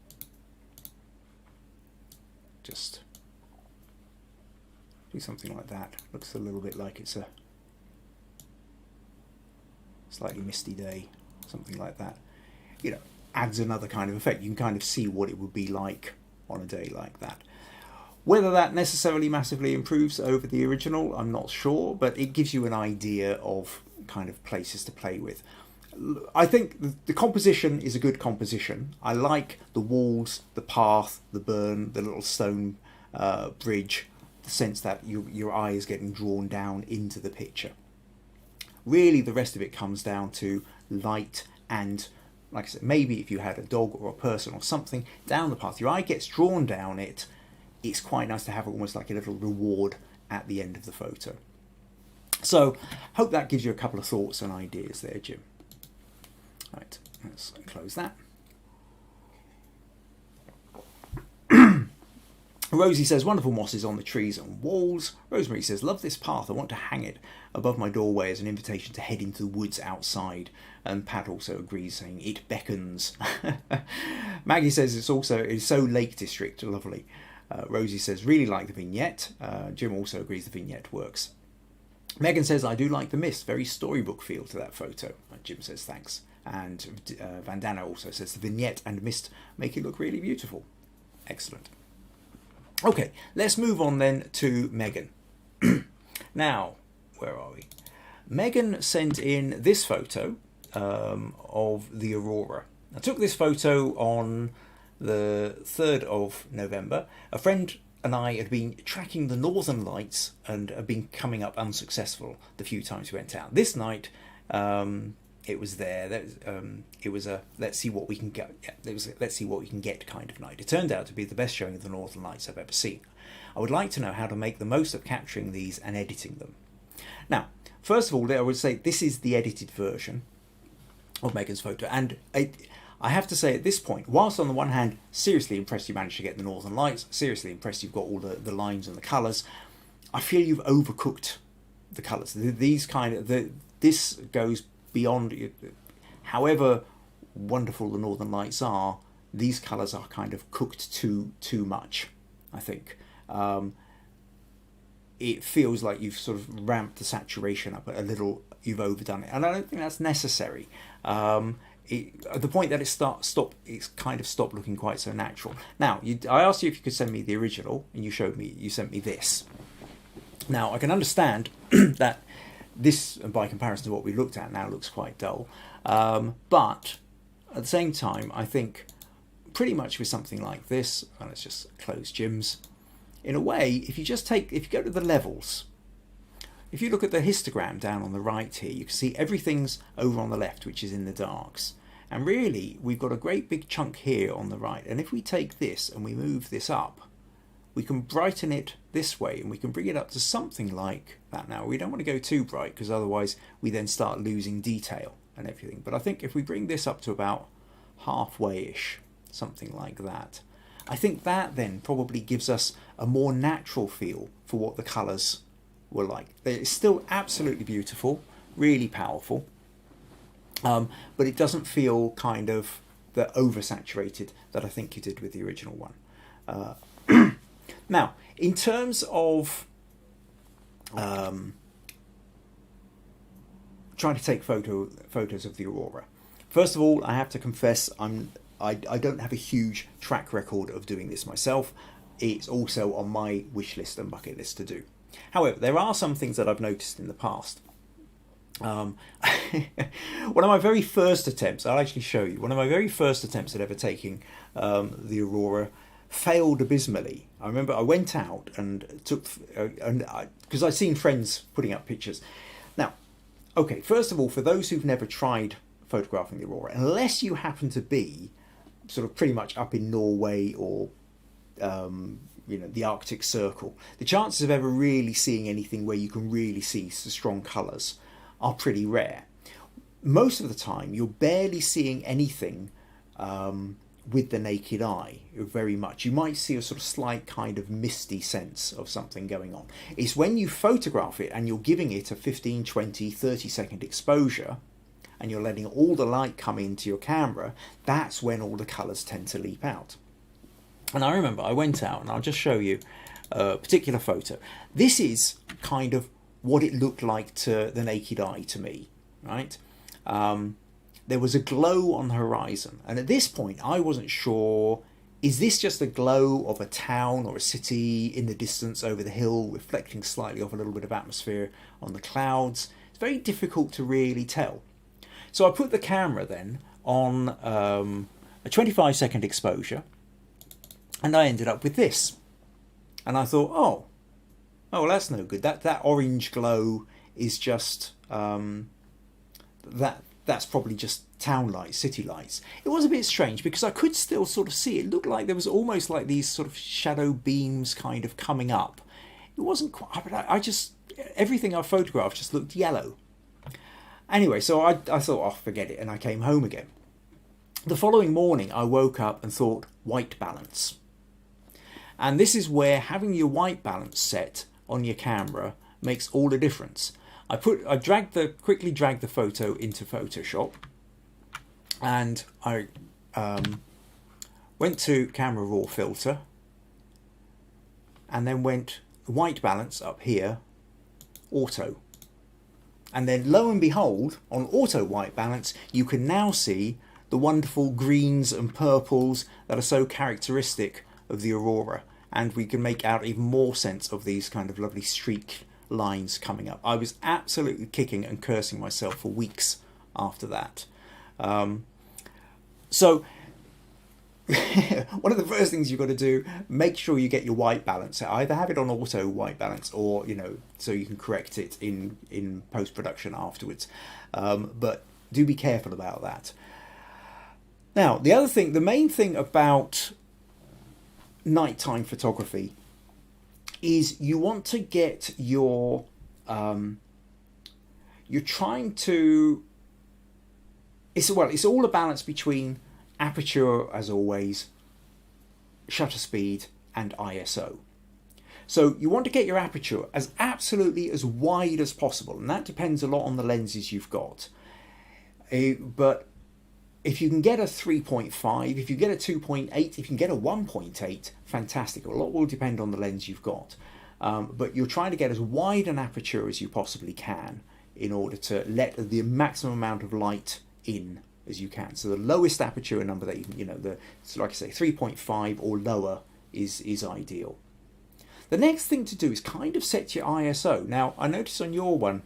Just do something like that. Looks a little bit like it's a slightly misty day, something like that. You know, adds another kind of effect. You can kind of see what it would be like on a day like that. Whether that necessarily massively improves over the original, I'm not sure, but it gives you an idea of kind of places to play with. I think the composition is a good composition. I like the walls, the path, the burn, the little stone bridge, the sense that your eye is getting drawn down into the picture. Really, the rest of it comes down to light and, like I said, maybe if you had a dog or a person or something down the path, your eye gets drawn down it. It's quite nice to have almost like a little reward at the end of the photo. So, hope that gives you a couple of thoughts and ideas there, Jim. Right, let's close that. Rosie says, wonderful mosses on the trees and walls. Rosemary says, love this path. I want to hang it above my doorway as an invitation to head into the woods outside. And Pat also agrees, saying, it beckons. Maggie says, it's so Lake District. Lovely. Rosie says, really like the vignette. Jim also agrees the vignette works. Megan says, I do like the mist. Very storybook feel to that photo. Jim says, thanks. And Vandana also says, the vignette and mist make it look really beautiful. Excellent. Okay, let's move on then to Megan. Now, where are we? Megan sent in this photo of the aurora. I took this photo on the 3rd of November. A friend and I had been tracking the northern lights and had been coming up unsuccessful the few times we went out. This night, it was there. It was a let's see what we can get. Yeah, it was a, let's see what we can get kind of night. It turned out to be the best showing of the northern lights I've ever seen. I would like to know how to make the most of capturing these and editing them. Now, first of all, I would say this is the edited version of Megan's photo, and I have to say at this point, whilst on the one hand, seriously impressed you managed to get the northern lights, seriously impressed you've got all the lines and the colours, I feel you've overcooked the colours. These kind of this goes beyond. However wonderful the northern lights are, these colours are kind of cooked too much, I think. It feels like you've sort of ramped the saturation up a little. You've overdone it, and I don't think that's necessary. At the point that it's kind of stopped looking quite so natural. Now, I asked you if you could send me the original, and you sent me this. Now, I can understand that this, by comparison to what we looked at now, looks quite dull. But at the same time, I think pretty much with something like this, and let's just close gyms. In a way, if you go to the levels, if you look at the histogram down on the right here, you can see everything's over on the left, which is in the darks. And really, we've got a great big chunk here on the right. And if we take this and we move this up, we can brighten it this way, and we can bring it up to something like that. Now, we don't want to go too bright, because otherwise we then start losing detail and everything. But I think if we bring this up to about halfway-ish, something like that, I think that then probably gives us a more natural feel for what the colours were like. It's still absolutely beautiful, really powerful, but it doesn't feel kind of the oversaturated that I think you did with the original one. Now, in terms of trying to take photos of the aurora, first of all, I have to confess I don't have a huge track record of doing this myself. It's also on my wish list and bucket list to do. However, there are some things that I've noticed in the past. One of my very first attempts, I'll actually show you, one of my very first attempts at ever taking the aurora failed abysmally. I remember I went out and took, because I'd seen friends putting up pictures. Now, okay, first of all, for those who've never tried photographing the aurora, unless you happen to be sort of pretty much up in Norway or the Arctic Circle, the chances of ever really seeing anything where you can really see strong colours are pretty rare. Most of the time, you're barely seeing anything with the naked eye, very much. You might see a sort of slight kind of misty sense of something going on. It's when you photograph it and you're giving it a 15, 20, 30-second exposure, and you're letting all the light come into your camera, that's when all the colours tend to leap out. And I remember I went out, and I'll just show you a particular photo. This is kind of what it looked like to the naked eye to me, right? There was a glow on the horizon, and at this point I wasn't sure, is this just a glow of a town or a city in the distance over the hill, reflecting slightly off a little bit of atmosphere on the clouds? It's very difficult to really tell. So I put the camera then on a 25-second exposure, and I ended up with this. And I thought, oh, well, that's no good. That orange glow is just that's probably just town lights, city lights. It was a bit strange because I could still sort of see it. It looked like there was almost like these sort of shadow beams kind of coming up. It wasn't quite, but I just, everything I photographed just looked yellow. Anyway, so I thought, oh, forget it, and I came home again. The following morning, I woke up and thought, white balance. And this is where having your white balance set on your camera makes all the difference. I quickly dragged the photo into Photoshop, and I went to Camera Raw Filter, and then went white balance up here, auto. And then lo and behold, on auto white balance, you can now see the wonderful greens and purples that are so characteristic of the aurora. and we can make out even more sense of these kind of lovely streak lines coming up. I was absolutely kicking and cursing myself for weeks after that. So one of the first things you've got to do, make sure you get your white balance. Either have it on auto white balance, or so you can correct it in post-production afterwards. But do be careful about that. Now, the main thing about nighttime photography is you want to get you're trying to, it's all a balance between aperture, as always, shutter speed, and ISO. So you want to get your aperture as absolutely as wide as possible, and that depends a lot on the lenses you've got. But if you can get a 3.5, if you get a 2.8, if you can get a 1.8, fantastic. A lot will depend on the lens you've got. But you're trying to get as wide an aperture as you possibly can in order to let the maximum amount of light in as you can. So the lowest aperture number that you can, so like I say, 3.5 or lower is ideal. The next thing to do is kind of set your ISO. Now, I noticed on your one,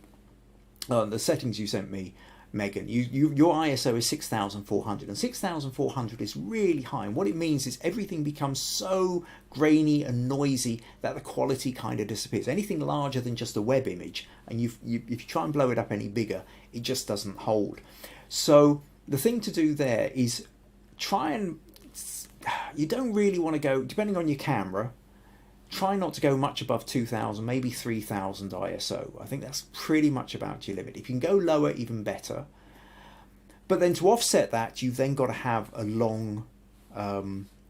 the settings you sent me, Megan, your ISO is 6,400, and 6,400 is really high, and what it means is everything becomes so grainy and noisy that the quality kind of disappears. Anything larger than just a web image, and if you try and blow it up any bigger, it just doesn't hold. So the thing to do there is you don't really want to go, depending on your camera, try not to go much above 2,000, maybe 3,000 ISO. I think that's pretty much about your limit. If you can go lower, even better. But then to offset that, you've then got to have a long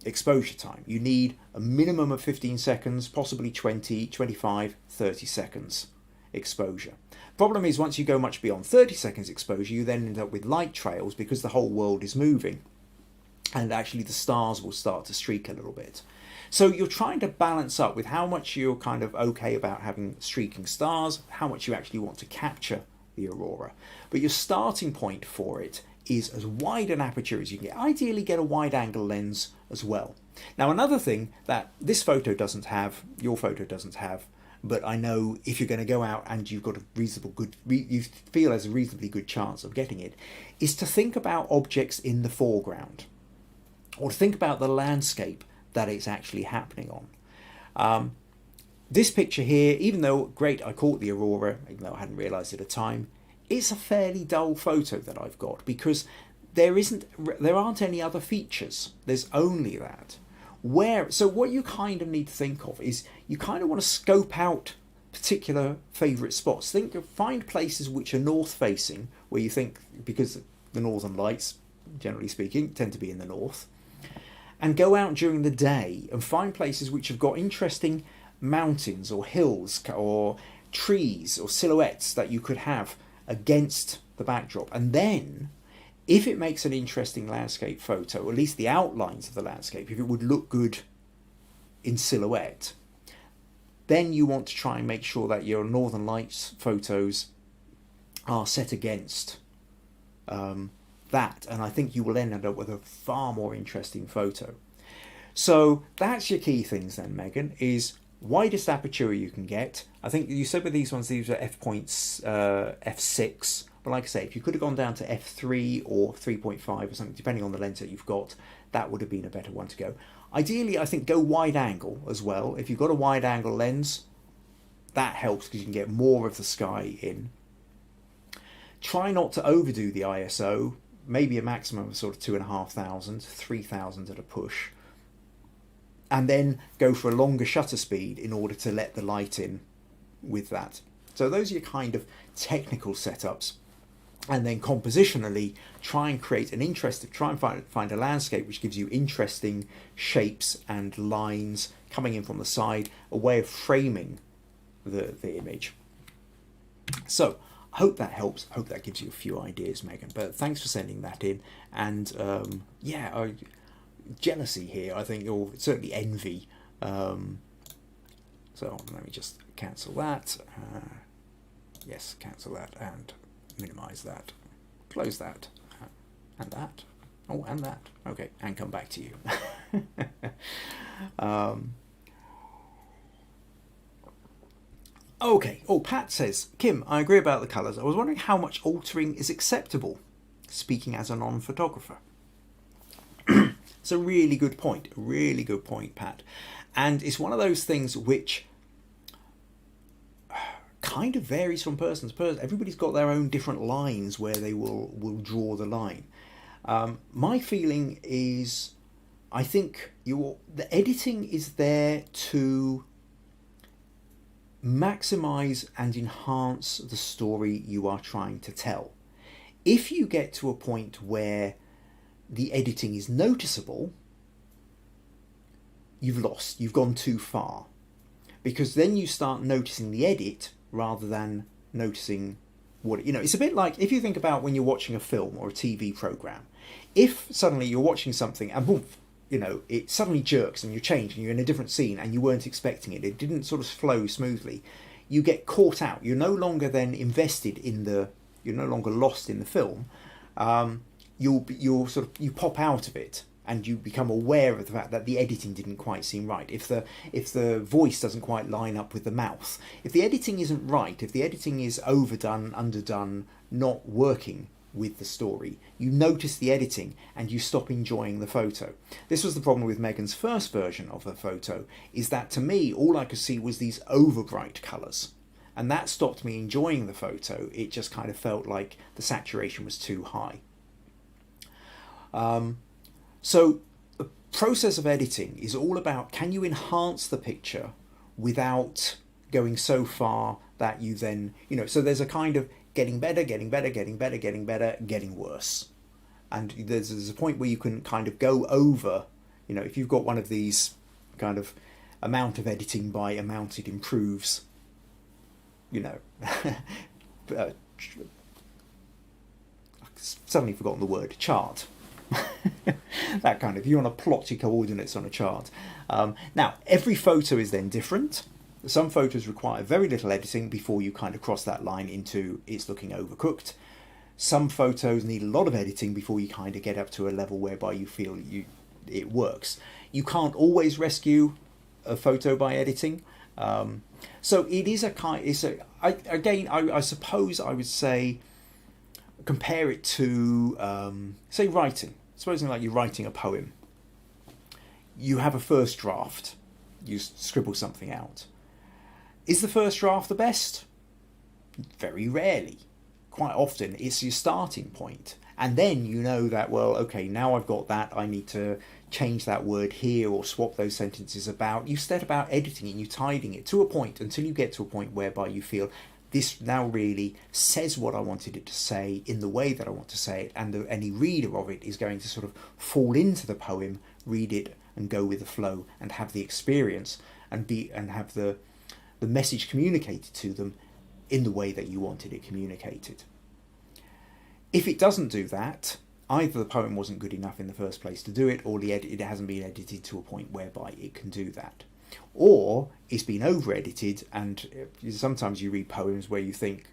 exposure time. You need a minimum of 15 seconds, possibly 20, 25, 30 seconds exposure. Problem is, once you go much beyond 30 seconds exposure, you then end up with light trails because the whole world is moving, and actually the stars will start to streak a little bit. So you're trying to balance up with how much you're kind of okay about having streaking stars, how much you actually want to capture the aurora. But your starting point for it is as wide an aperture as you can get. Ideally get a wide angle lens as well. Now, another thing that this photo doesn't have, your photo doesn't have, but I know if you're going to go out and you've got you feel there's a reasonably good chance of getting it, is to think about objects in the foreground, or to think about the landscape that it's actually happening on. This picture here, even though great, I caught the aurora, even though I hadn't realised at the time, it's a fairly dull photo that I've got because there aren't any other features. There's only that. So what you kind of need to think of is you kind of want to scope out particular favourite spots. Find places which are north facing, where you think, because the northern lights, generally speaking, tend to be in the north, and go out during the day and find places which have got interesting mountains or hills or trees or silhouettes that you could have against the backdrop. And then, if it makes an interesting landscape photo, or at least the outlines of the landscape, if it would look good in silhouette, then you want to try and make sure that your Northern Lights photos are set against that, and I think you will end up with a far more interesting photo. So that's your key things then, Megan, is widest aperture you can get. I think you said with these ones, these are f6, but like I say, if you could have gone down to f3 or 3.5 or something, depending on the lens that you've got, that would have been a better one to go. Ideally, I think go wide angle as well. If you've got a wide angle lens, that helps because you can get more of the sky in. Try not to overdo the ISO, maybe a maximum of sort of 2,500, 3,000 at a push. And then go for a longer shutter speed in order to let the light in with that. So those are your kind of technical setups. And then compositionally, try and create an try and find a landscape which gives you interesting shapes and lines coming in from the side, a way of framing the image. So I hope that helps. I hope that gives you a few ideas, Megan. But thanks for sending that in. And jealousy here, I think, or certainly envy. So let me just cancel that. Yes, cancel that and minimize that. Close that. And that. Oh, and that. Okay, and come back to you. Okay. Oh, Pat says, Kim, I agree about the colours. I was wondering how much altering is acceptable, speaking as a non-photographer. It's a really good point. Really good point, Pat. And it's one of those things which kind of varies from person to person. Everybody's got their own different lines where they will draw the line. My feeling is, I think the editing is there to maximize and enhance the story you are trying to tell. If you get to a point where the editing is noticeable, you've gone too far, because then you start noticing the edit rather than noticing what, it's a bit like if you think about when you're watching a film or a TV program. If suddenly you're watching something and boom, it suddenly jerks and you change and you're in a different scene and you weren't expecting it, it didn't sort of flow smoothly, you get caught out. You're no longer then invested you're no longer lost in the film. You pop out of it and you become aware of the fact that the editing didn't quite seem right. If the voice doesn't quite line up with the mouth, if the editing isn't right, if the editing is overdone, underdone, not working with the story, you notice the editing and you stop enjoying the photo. This was the problem with Megan's first version of the photo, is that to me all I could see was these over bright colours, and that stopped me enjoying the photo. It just kind of felt like the saturation was too high. So the process of editing is all about, can you enhance the picture without going so far that you then, so there's a kind of getting better, getting better, getting better, getting better, getting worse. And there's a point where you can kind of go over, if you've got one of these kind of amount of editing by amount it improves, I've suddenly forgotten the word, chart. That kind of, you want to plot your coordinates on a chart. Now, every photo is then different. Some photos require very little editing before you kind of cross that line into it's looking overcooked. Some photos need a lot of editing before you kind of get up to a level whereby you feel it works. You can't always rescue a photo by editing. So it is I suppose I would say, compare it to, say, writing. Supposing like you're writing a poem. You have a first draft. You scribble something out. Is the first draft the best? Very rarely. Quite often it's your starting point. And then you know that, well, okay, now I've got that, I need to change that word here or swap those sentences about. You set about editing it and you tidying it to a point until you get to a point whereby you feel this now really says what I wanted it to say in the way that I want to say it, and any reader of it is going to sort of fall into the poem, read it and go with the flow and have the experience and have the message communicated to them in the way that you wanted it communicated. If it doesn't do that, either the poem wasn't good enough in the first place to do it, or it hasn't been edited to a point whereby it can do that. Or it's been over-edited, and sometimes you read poems where you think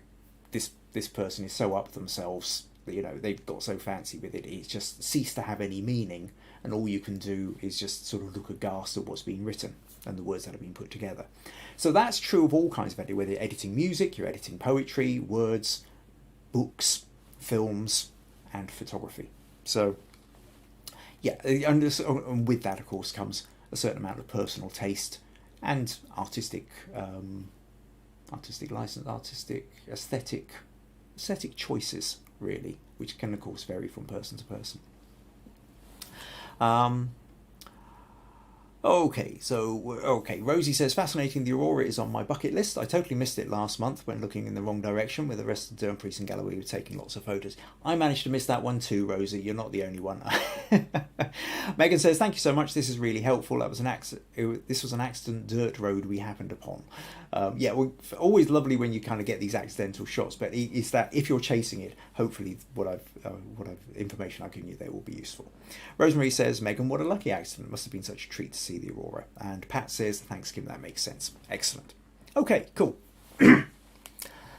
this person is so up themselves, they've got so fancy with it, it's just ceased to have any meaning, and all you can do is just sort of look aghast at what's been written and the words that have been put together. So that's true of all kinds of editing, whether you're editing music, you're editing poetry, words, books, films, and photography. So yeah, and with that of course comes a certain amount of personal taste and artistic license, artistic aesthetic choices, really, which can of course vary from person to person. Okay, Rosie says, fascinating, the aurora is on my bucket list. I totally missed it last month when looking in the wrong direction, with the rest of the Dumfries and Galloway were taking lots of photos. I managed to miss that one too, Rosie. You're not the only one. Megan says, thank you so much. This is really helpful. This was an accident dirt road we happened upon. Always lovely when you kind of get these accidental shots, but it's that if you're chasing it, hopefully what information I've given you there will be useful. Rosemary says, Megan, what a lucky accident. Must have been such a treat to see the aurora. And Pat says, thanks, Kim, that makes sense. Excellent. Okay, cool.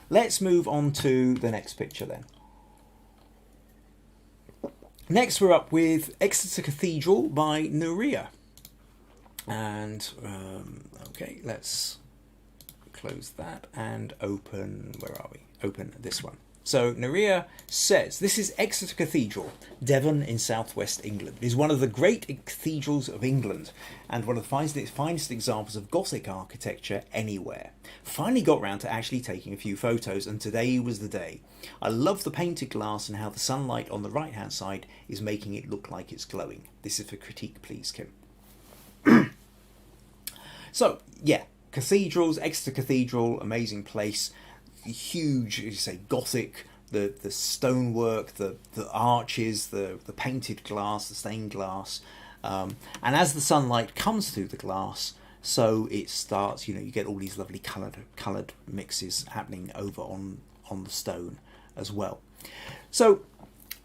Let's move on to the next picture then. Next we're up with Exeter Cathedral by Nurije. And, okay, let's close that and open, where are we? Open this one. So Nurije says, this is Exeter Cathedral, Devon in southwest England. It is one of the great cathedrals of England and one of the finest examples of Gothic architecture anywhere. Finally got round to actually taking a few photos, and today was the day. I love the painted glass and how the sunlight on the right hand side is making it look like it's glowing. This is for critique, please, Kim. So, yeah, cathedrals, Exeter Cathedral, amazing place. Huge, as you say, Gothic, the stonework, the arches, the painted glass, the stained glass, and as the sunlight comes through the glass, so it starts, you get all these lovely coloured mixes happening over on the stone as well. So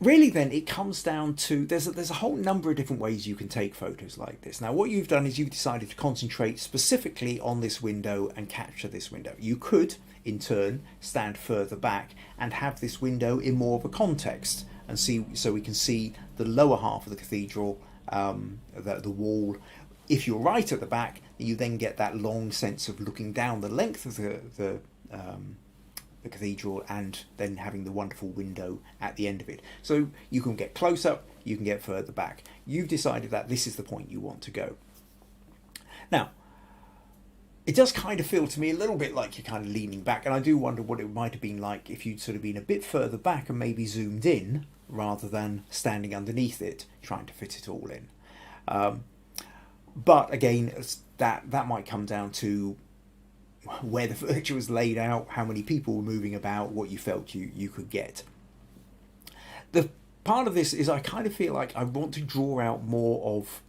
really then it comes down to, there's a whole number of different ways you can take photos like this. Now what you've done is you've decided to concentrate specifically on this window and capture this window. You could in turn stand further back and have this window in more of a context and see, so we can see the lower half of the cathedral, the wall. If you're right at the back, you then get that long sense of looking down the length of the cathedral and then having the wonderful window at the end of it. So you can get close up, you can get further back. You've decided that this is the point you want to go. Now, it does kind of feel to me a little bit like you're kind of leaning back, and I do wonder what it might have been like if you'd sort of been a bit further back and maybe zoomed in rather than standing underneath it trying to fit it all in. But again, that might come down to where the furniture was laid out, how many people were moving about, what you felt you could get. The part of this is I kind of feel like I want to draw out more of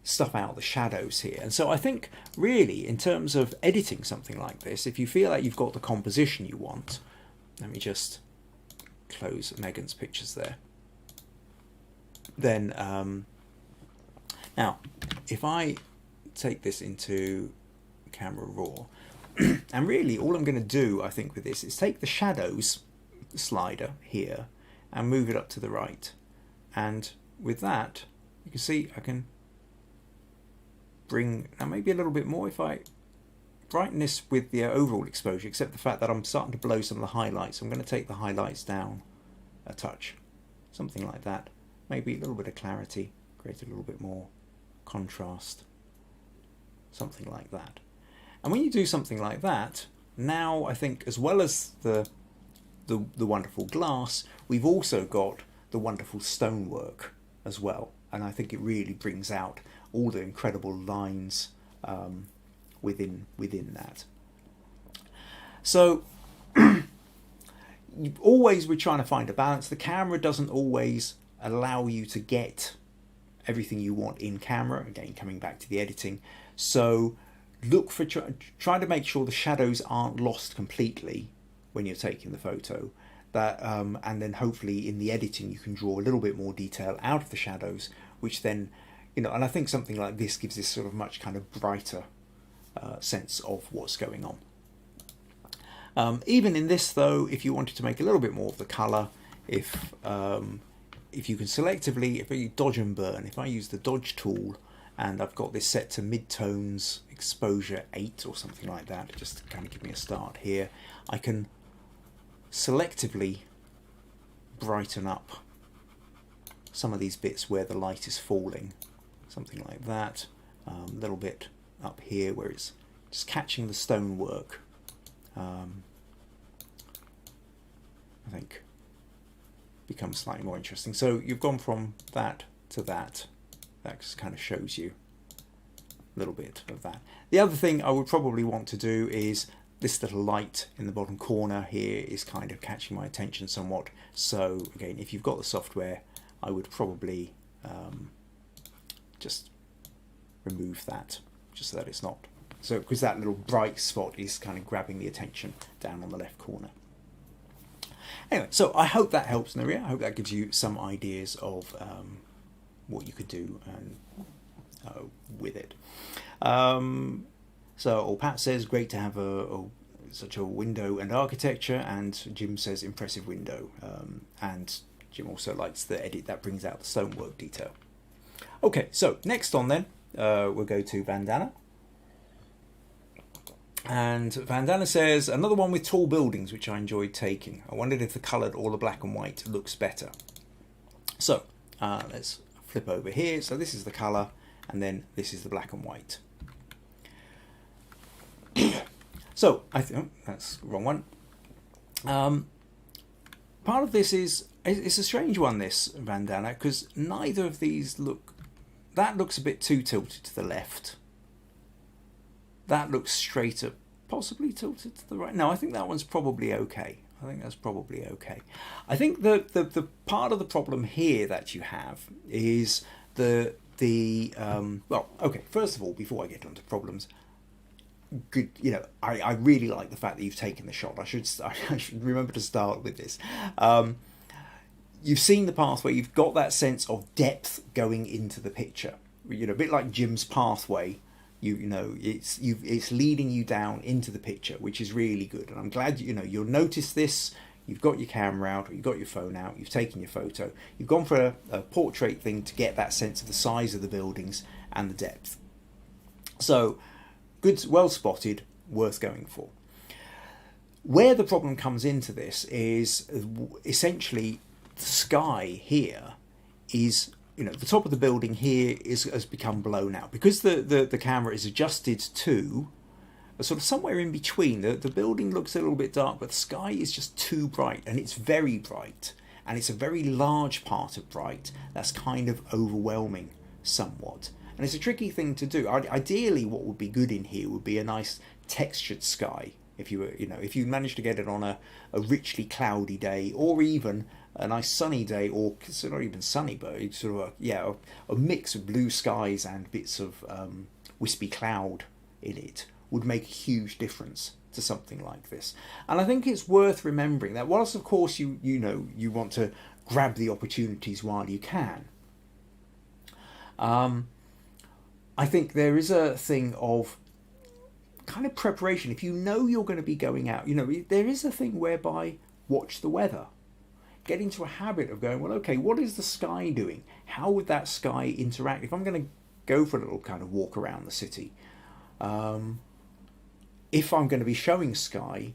stuff out the shadows here, and so I think really in terms of editing something like this, if you feel like you've got the composition you want, let me just close Megan's pictures there, then now if I take this into Camera Raw, and really all I'm going to do I think with this is take the shadows slider here and move it up to the right, and with that you can see I can bring, now maybe a little bit more if I brighten this with the overall exposure, except the fact that I'm starting to blow some of the highlights. I'm going to take the highlights down a touch, something like that, maybe a little bit of clarity, create a little bit more contrast, something like that. And when you do something like that, now I think as well as the wonderful glass, we've also got the wonderful stonework as well, and I think it really brings out all the incredible lines within that. So always we're trying to find a balance. The camera doesn't always allow you to get everything you want in camera, again coming back to the editing, so look for try to make sure the shadows aren't lost completely when you're taking the photo, that and then hopefully in the editing you can draw a little bit more detail out of the shadows, which then, and I think something like this gives this sort of much kind of brighter sense of what's going on. Even in this though, if you wanted to make a little bit more of the colour, if you can selectively, if you dodge and burn, if I use the dodge tool and I've got this set to mid-tones, exposure 8 or something like that, just to kind of give me a start here, I can selectively brighten up some of these bits where the light is falling, something like that, a little bit up here where it's just catching the stonework. I think becomes slightly more interesting. So you've gone from that to that. That just kind of shows you a little bit of that. The other thing I would probably want to do is this little light in the bottom corner here is kind of catching my attention somewhat. So again, if you've got the software, I would probably just remove that, just so that it's not, so because that little bright spot is kind of grabbing the attention down on the left corner. Anyway, so I hope that helps, Nurije. I hope that gives you some ideas of what you could do and with it. So Pat says great to have such a window and architecture, and Jim says impressive window, and Jim also likes the edit that brings out the stonework detail. Okay, so next on then we'll go to Vandana, And Vandana says, another one with tall buildings, which I enjoyed taking. I wondered if the coloured or the black and white looks better. So let's flip over here. So this is the colour, and then this is the black and white. So I think that's the wrong one. Part of this is, it's a strange one, this, Vandana, because neither of these look, that looks a bit too tilted to the left. That looks straighter, possibly tilted to the right. No, I think that one's probably okay. I think that's probably okay. I think the part of the problem here that you have is well, okay, first of all, before I get onto problems, good, I really like the fact that you've taken the shot. I should remember to start with this. You've seen the pathway, you've got that sense of depth going into the picture. A bit like Jim's pathway. It's leading you down into the picture, which is really good. And I'm glad you'll notice this. You've got your camera out, or you've got your phone out, you've taken your photo, you've gone for a portrait thing to get that sense of the size of the buildings and the depth. So good, well spotted, worth going for. Where the problem comes into this is essentially the sky here is, the top of the building here has become blown out because the camera is adjusted to a sort of somewhere in between. The building looks a little bit dark, but the sky is just too bright, and it's very bright, and it's a very large part of bright that's kind of overwhelming somewhat. And it's a tricky thing to do. Ideally, what would be good in here would be a nice textured sky. If you manage to get it on a richly cloudy day, or even a nice sunny day, or it's not even sunny, but it's sort of a mix of blue skies and bits of wispy cloud in it would make a huge difference to something like this. And I think it's worth remembering that whilst of course you want to grab the opportunities while you can, I think there is a thing of kind of preparation. If you know you're going to be going out, there is a thing whereby watch the weather. Get into a habit of going, well, okay, what is the sky doing? How would that sky interact? If I'm going to go for a little kind of walk around the city, if I'm going to be showing sky,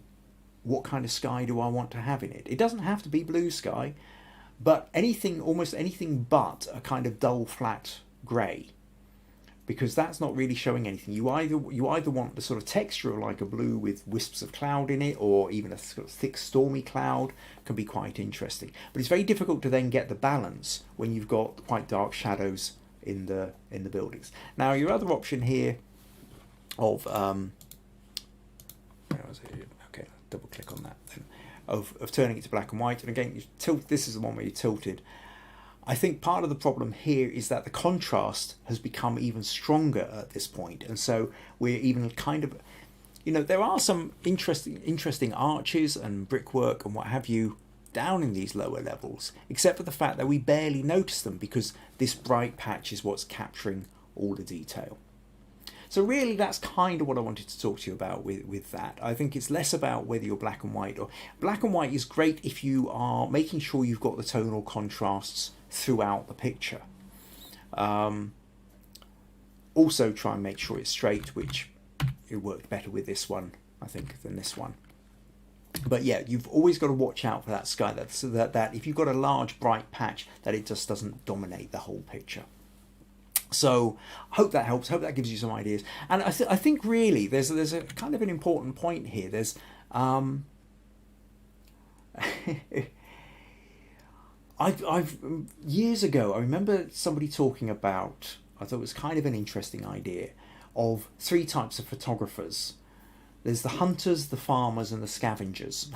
what kind of sky do I want to have in it? It doesn't have to be blue sky, but almost anything but a kind of dull, flat grey, because that's not really showing anything. You either want the sort of texture of like a blue with wisps of cloud in it, or even a sort of thick stormy cloud can be quite interesting. But it's very difficult to then get the balance when you've got quite dark shadows in the buildings. Now your other option here of where was it? Okay, double click on that then. Of turning it to black and white, and again this is the one where you tilted. I think part of the problem here is that the contrast has become even stronger at this point, and so we're even kind of, there are some interesting arches and brickwork and what have you down in these lower levels, except for the fact that we barely notice them because this bright patch is what's capturing all the detail. So really that's kind of what I wanted to talk to you about with that. I think it's less about whether you're black and white, or black and white is great if you are making sure you've got the tonal contrasts throughout the picture. Also try and make sure it's straight, which it worked better with this one, I think, than this one. But yeah, you've always got to watch out for that sky, so that if you've got a large bright patch, that it just doesn't dominate the whole picture. So I hope that helps. I hope that gives you some ideas. And I think really there's a kind of an important point here. There's I've years ago, I remember somebody talking about, I thought it was kind of an interesting idea, of 3 types of photographers. There's the hunters, the farmers, and the scavengers.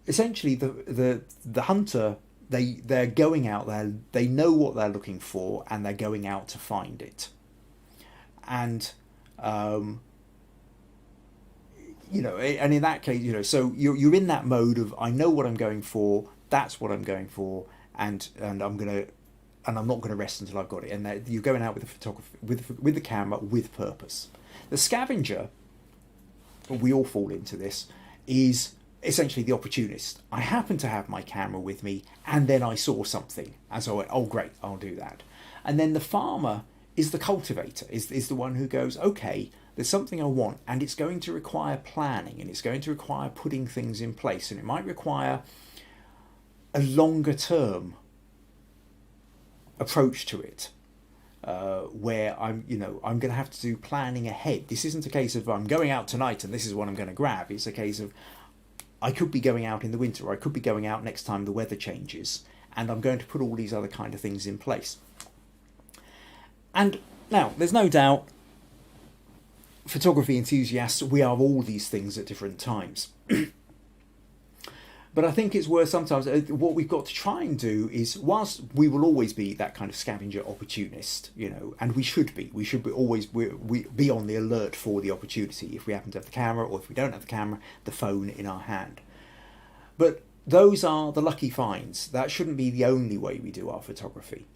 Essentially the hunter, they're going out there, they know what they're looking for, and they're going out to find it. And and in that case, so you're in that mode of, I know what I'm going for, that's what I'm going for, and I'm not gonna rest until I've got it. And you're going out with the photography, with the camera, with purpose. The scavenger, we all fall into this, is essentially the opportunist. I happen to have my camera with me, and then I saw something, and so I went, oh great, I'll do that. And then the farmer is the cultivator, is the one who goes, okay, there's something I want, and it's going to require planning, and it's going to require putting things in place, and it might require a longer term approach to it, where I'm going to have to do planning ahead. This isn't a case of I'm going out tonight and this is what I'm going to grab. It's a case of I could be going out in the winter, or I could be going out next time the weather changes, and I'm going to put all these other kind of things in place. And now, there's no doubt, photography enthusiasts, we are all these things at different times. But I think it's worth sometimes, what we've got to try and do is, whilst we will always be that kind of scavenger opportunist, and we should be always be on the alert for the opportunity if we happen to have the camera, or if we don't have the camera, the phone in our hand. But those are the lucky finds. That shouldn't be the only way we do our photography.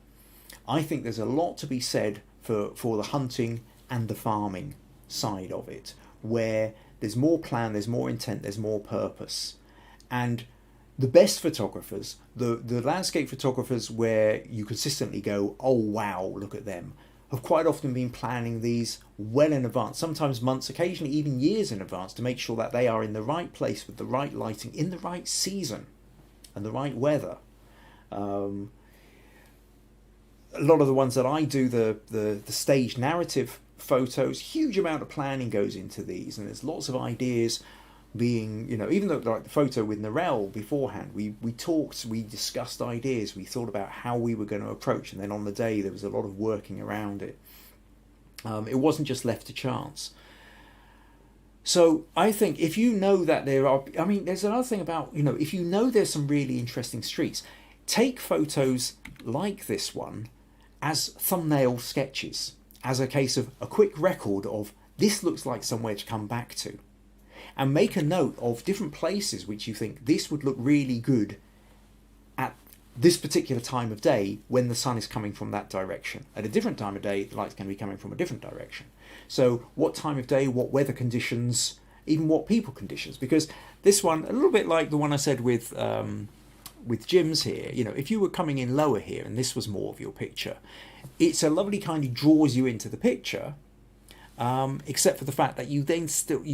I think there's a lot to be said for the hunting and the farming side of it, where there's more plan, there's more intent, there's more purpose. And the best photographers, the landscape photographers where you consistently go, oh wow, look at them, have quite often been planning these well in advance, sometimes months, occasionally even years in advance, to make sure that they are in the right place with the right lighting, in the right season and the right weather. A lot of the ones that I do, the staged narrative photos, huge amount of planning goes into these, and there's lots of ideas being, even though like the photo with Nurije beforehand, we talked, we discussed ideas, we thought about how we were going to approach, and then on the day there was a lot of working around it. It wasn't just left to chance. So I think if you know that there are, there's another thing about, if you know there's some really interesting streets, take photos like this one as thumbnail sketches, as a case of a quick record of this looks like somewhere to come back to. And make a note of different places which you think this would look really good at this particular time of day when the sun is coming from that direction. At a different time of day, the light's going to be coming from a different direction. So what time of day, what weather conditions, even what people conditions. Because this one, a little bit like the one I said with Jim's here, if you were coming in lower here and this was more of your picture, it's a lovely kind of draws you into the picture. Except for the fact that you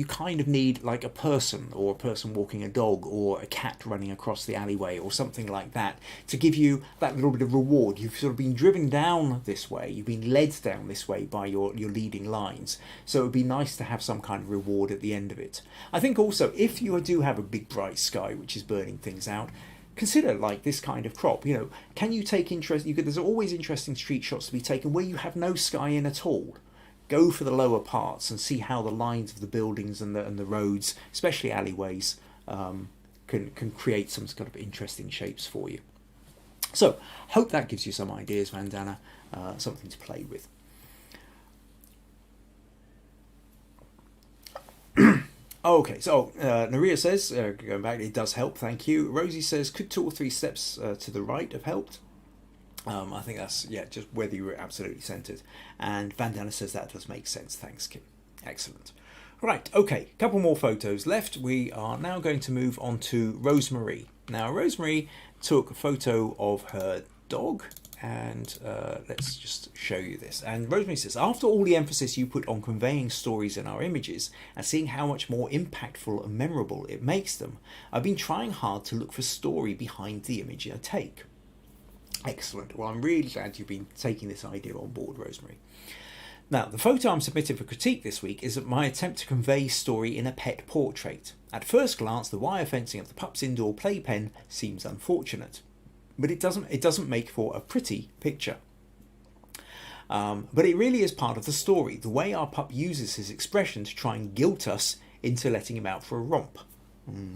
kind of need like a person, or a person walking a dog, or a cat running across the alleyway, or something like that, to give you that little bit of reward. You've sort of been driven down this way, you've been led down this way by your leading lines, so it would be nice to have some kind of reward at the end of it. I think also, if you do have a big bright sky which is burning things out, consider like this kind of crop. Can you take interest? There's always interesting street shots to be taken where you have no sky in at all. Go for the lower parts and see how the lines of the buildings and the roads, especially alleyways, can create some kind of interesting shapes for you. So, hope that gives you some ideas, Vandana, something to play with. Okay, so Nurije says, going back, it does help, thank you. Rosie says, could 2 or 3 steps to the right have helped? I think that's, just whether you were absolutely centered. And Vandana says that does make sense. Thanks, Kim. Excellent. Right, okay, couple more photos left. We are now going to move on to Rosemary. Now, Rosemary took a photo of her dog, and let's just show you this. And Rosemary says, after all the emphasis you put on conveying stories in our images and seeing how much more impactful and memorable it makes them, I've been trying hard to look for story behind the image I take. Excellent. Well, I'm really glad you've been taking this idea on board, Rosemary. Now, the photo I'm submitting for critique this week is my attempt to convey story in a pet portrait. At first glance, the wire fencing of the pup's indoor playpen seems unfortunate, but it doesn't make for a pretty picture. But it really is part of the story, the way our pup uses his expression to try and guilt us into letting him out for a romp.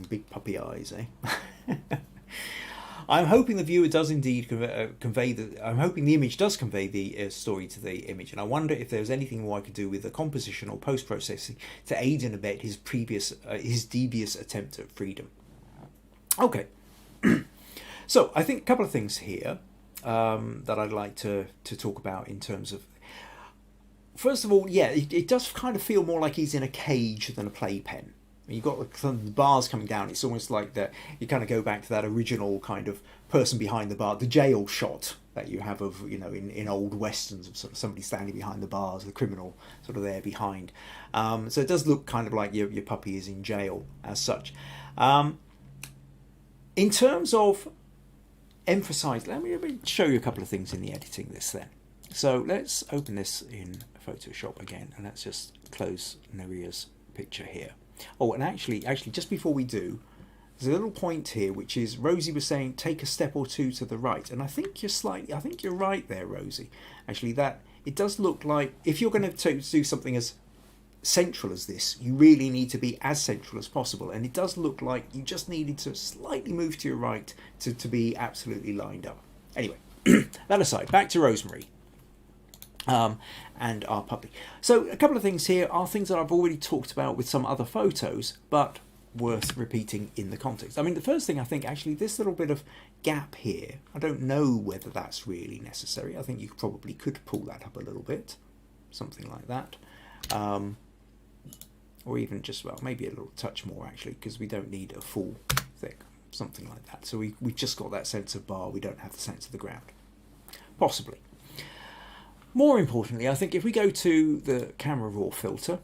Big puppy eyes, eh? I'm hoping the viewer does indeed I'm hoping the image does convey the story to the image, and I wonder if there's anything more I could do with the composition or post-processing to aid and abet his devious attempt at freedom. Okay, so I think a couple of things here that I'd like to talk about in terms of. First of all, it does kind of feel more like he's in a cage than a playpen. you've got the bars coming down. It's almost like that. You kind of go back to that original kind of person behind the bar, the jail shot that you have of, you know, in old westerns, of sort of somebody standing behind the bars, the criminal sort of there behind. So it does look kind of like your puppy is in jail as such. In terms of emphasize, let me show you a couple of things in the editing this then. So let's open this in Photoshop again, and let's just close Nurije's picture here. Oh, and actually just before we do, there's a little point here, which is Rosie was saying take a step or two to the right, and I think you're right there, Rosie. Actually, that it does look like if you're going to do something as central as this, you really need to be as central as possible, and it does look like you just needed to slightly move to your right to be absolutely lined up. Anyway, that aside, back to Rosemary and our puppy. So a couple of things here are things that I've already talked about with some other photos, but worth repeating in the context. I mean, the first thing I think, actually, this little bit of gap here, I don't know whether that's really necessary. I think you probably could pull that up a little bit, something like that. Or even just, well, maybe a little touch more, actually, because we don't need a full thick, something like that. So we've just got that sense of bar, we don't have the sense of the ground. Possibly. More importantly, I think if we go to the camera raw filter,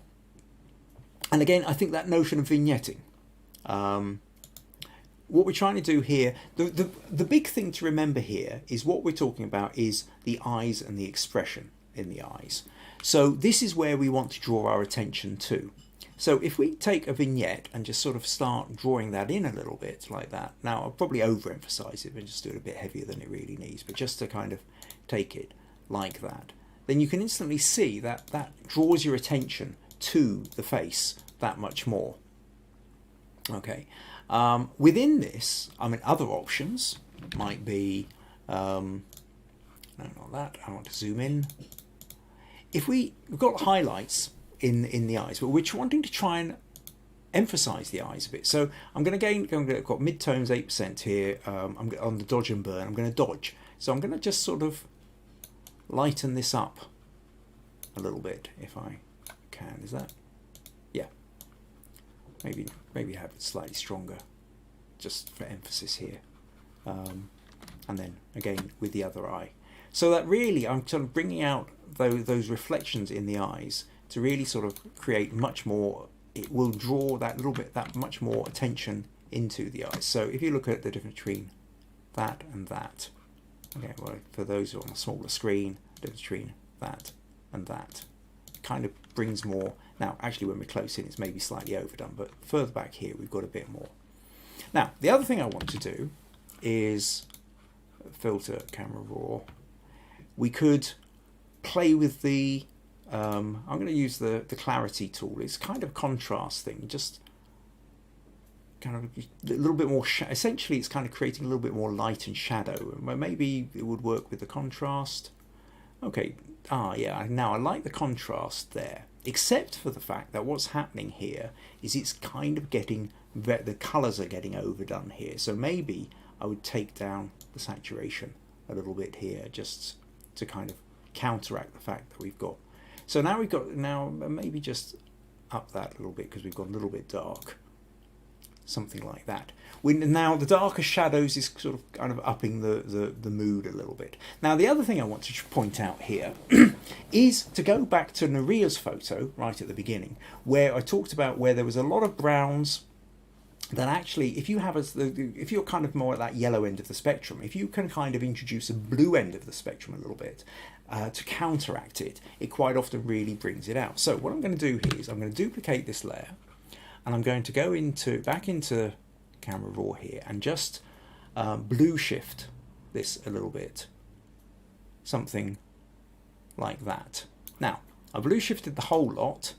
and again, I think that notion of vignetting, what we're trying to do here, the big thing to remember here is what we're talking about is the eyes and the expression in the eyes. So this is where we want to draw our attention to. So if we take a vignette and just sort of start drawing that in a little bit like that, now I'll probably overemphasize it and just do it a bit heavier than it really needs, but just to kind of take it like that, then you can instantly see that that draws your attention to the face that much more. Okay, within this, I mean, other options might be, no, not that, I want to zoom in. If we've got highlights in the eyes, but we're wanting to try and emphasize the eyes a bit. So I'm going to got mid-tones 8% here. I'm on the dodge and burn. I'm going to dodge. So I'm going to just sort of lighten this up a little bit if I can. Is that? Yeah. Maybe have it slightly stronger, just for emphasis here. And then again with the other eye. So that really I'm sort of bringing out those reflections in the eyes to really sort of create much more. It will draw that little bit, that much more attention into the eyes. So if you look at the difference between that and that, okay, well, for those who are on a smaller screen, the difference between that and that kind of brings more. Now, actually, when we're close in, it's maybe slightly overdone, but further back here, we've got a bit more. Now, the other thing I want to do is filter camera raw. We could play with the I'm going to use the clarity tool. It's kind of contrast thing, just kind of a little bit more. Essentially, it's kind of creating a little bit more light and shadow. Maybe it would work with the contrast. Okay, yeah. Now I like the contrast there, except for the fact that what's happening here is it's kind of getting the colours are getting overdone here. So maybe I would take down the saturation a little bit here, just to kind of counteract the fact that we've got. So now maybe just up that a little bit because we've got a little bit dark, something like that. Now the darker shadows is sort of kind of upping the mood a little bit. Now the other thing I want to point out here is to go back to Nurije's photo right at the beginning, where I talked about where there was a lot of browns. That actually, if you're kind of more at that yellow end of the spectrum, if you can kind of introduce a blue end of the spectrum a little bit to counteract it, it quite often really brings it out. So what I'm going to do here is I'm going to duplicate this layer, and I'm going to go back into camera raw here and just blue shift this a little bit, something like that. Now I blue shifted the whole lot,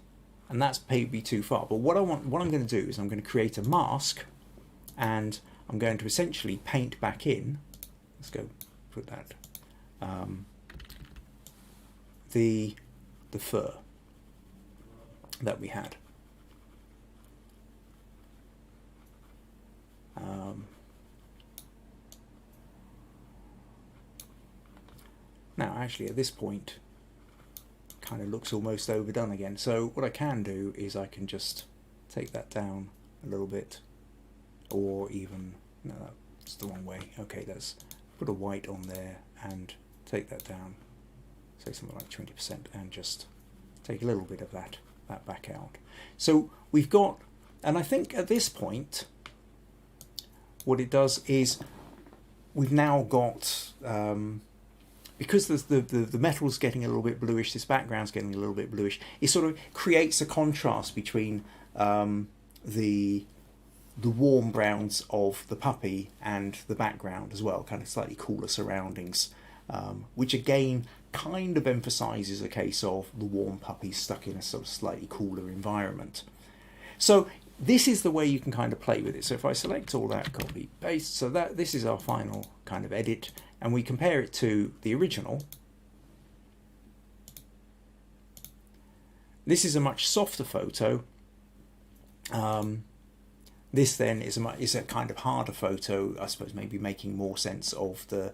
and that's maybe too far, but what I'm going to do is I'm going to create a mask, and I'm going to essentially paint back in. Let's go put that the fur that we had. Now, actually, at this point, kind of looks almost overdone again. So what I can do is I can just take that down a little bit, or even, no, that's the wrong way. Okay, let's put a white on there and take that down, say something like 20%, and just take a little bit of that back out. So we've got, and I think at this point, what it does is we've now got, because the metal's getting a little bit bluish, this background's getting a little bit bluish, it sort of creates a contrast between the warm browns of the puppy and the background as well, kind of slightly cooler surroundings, which again kind of emphasises a case of the warm puppy stuck in a sort of slightly cooler environment. So this is the way you can kind of play with it. So if I select all that, copy, paste, so that this is our final kind of edit, and we compare it to the original. This is a much softer photo. This then is a kind of harder photo, I suppose, maybe making more sense of the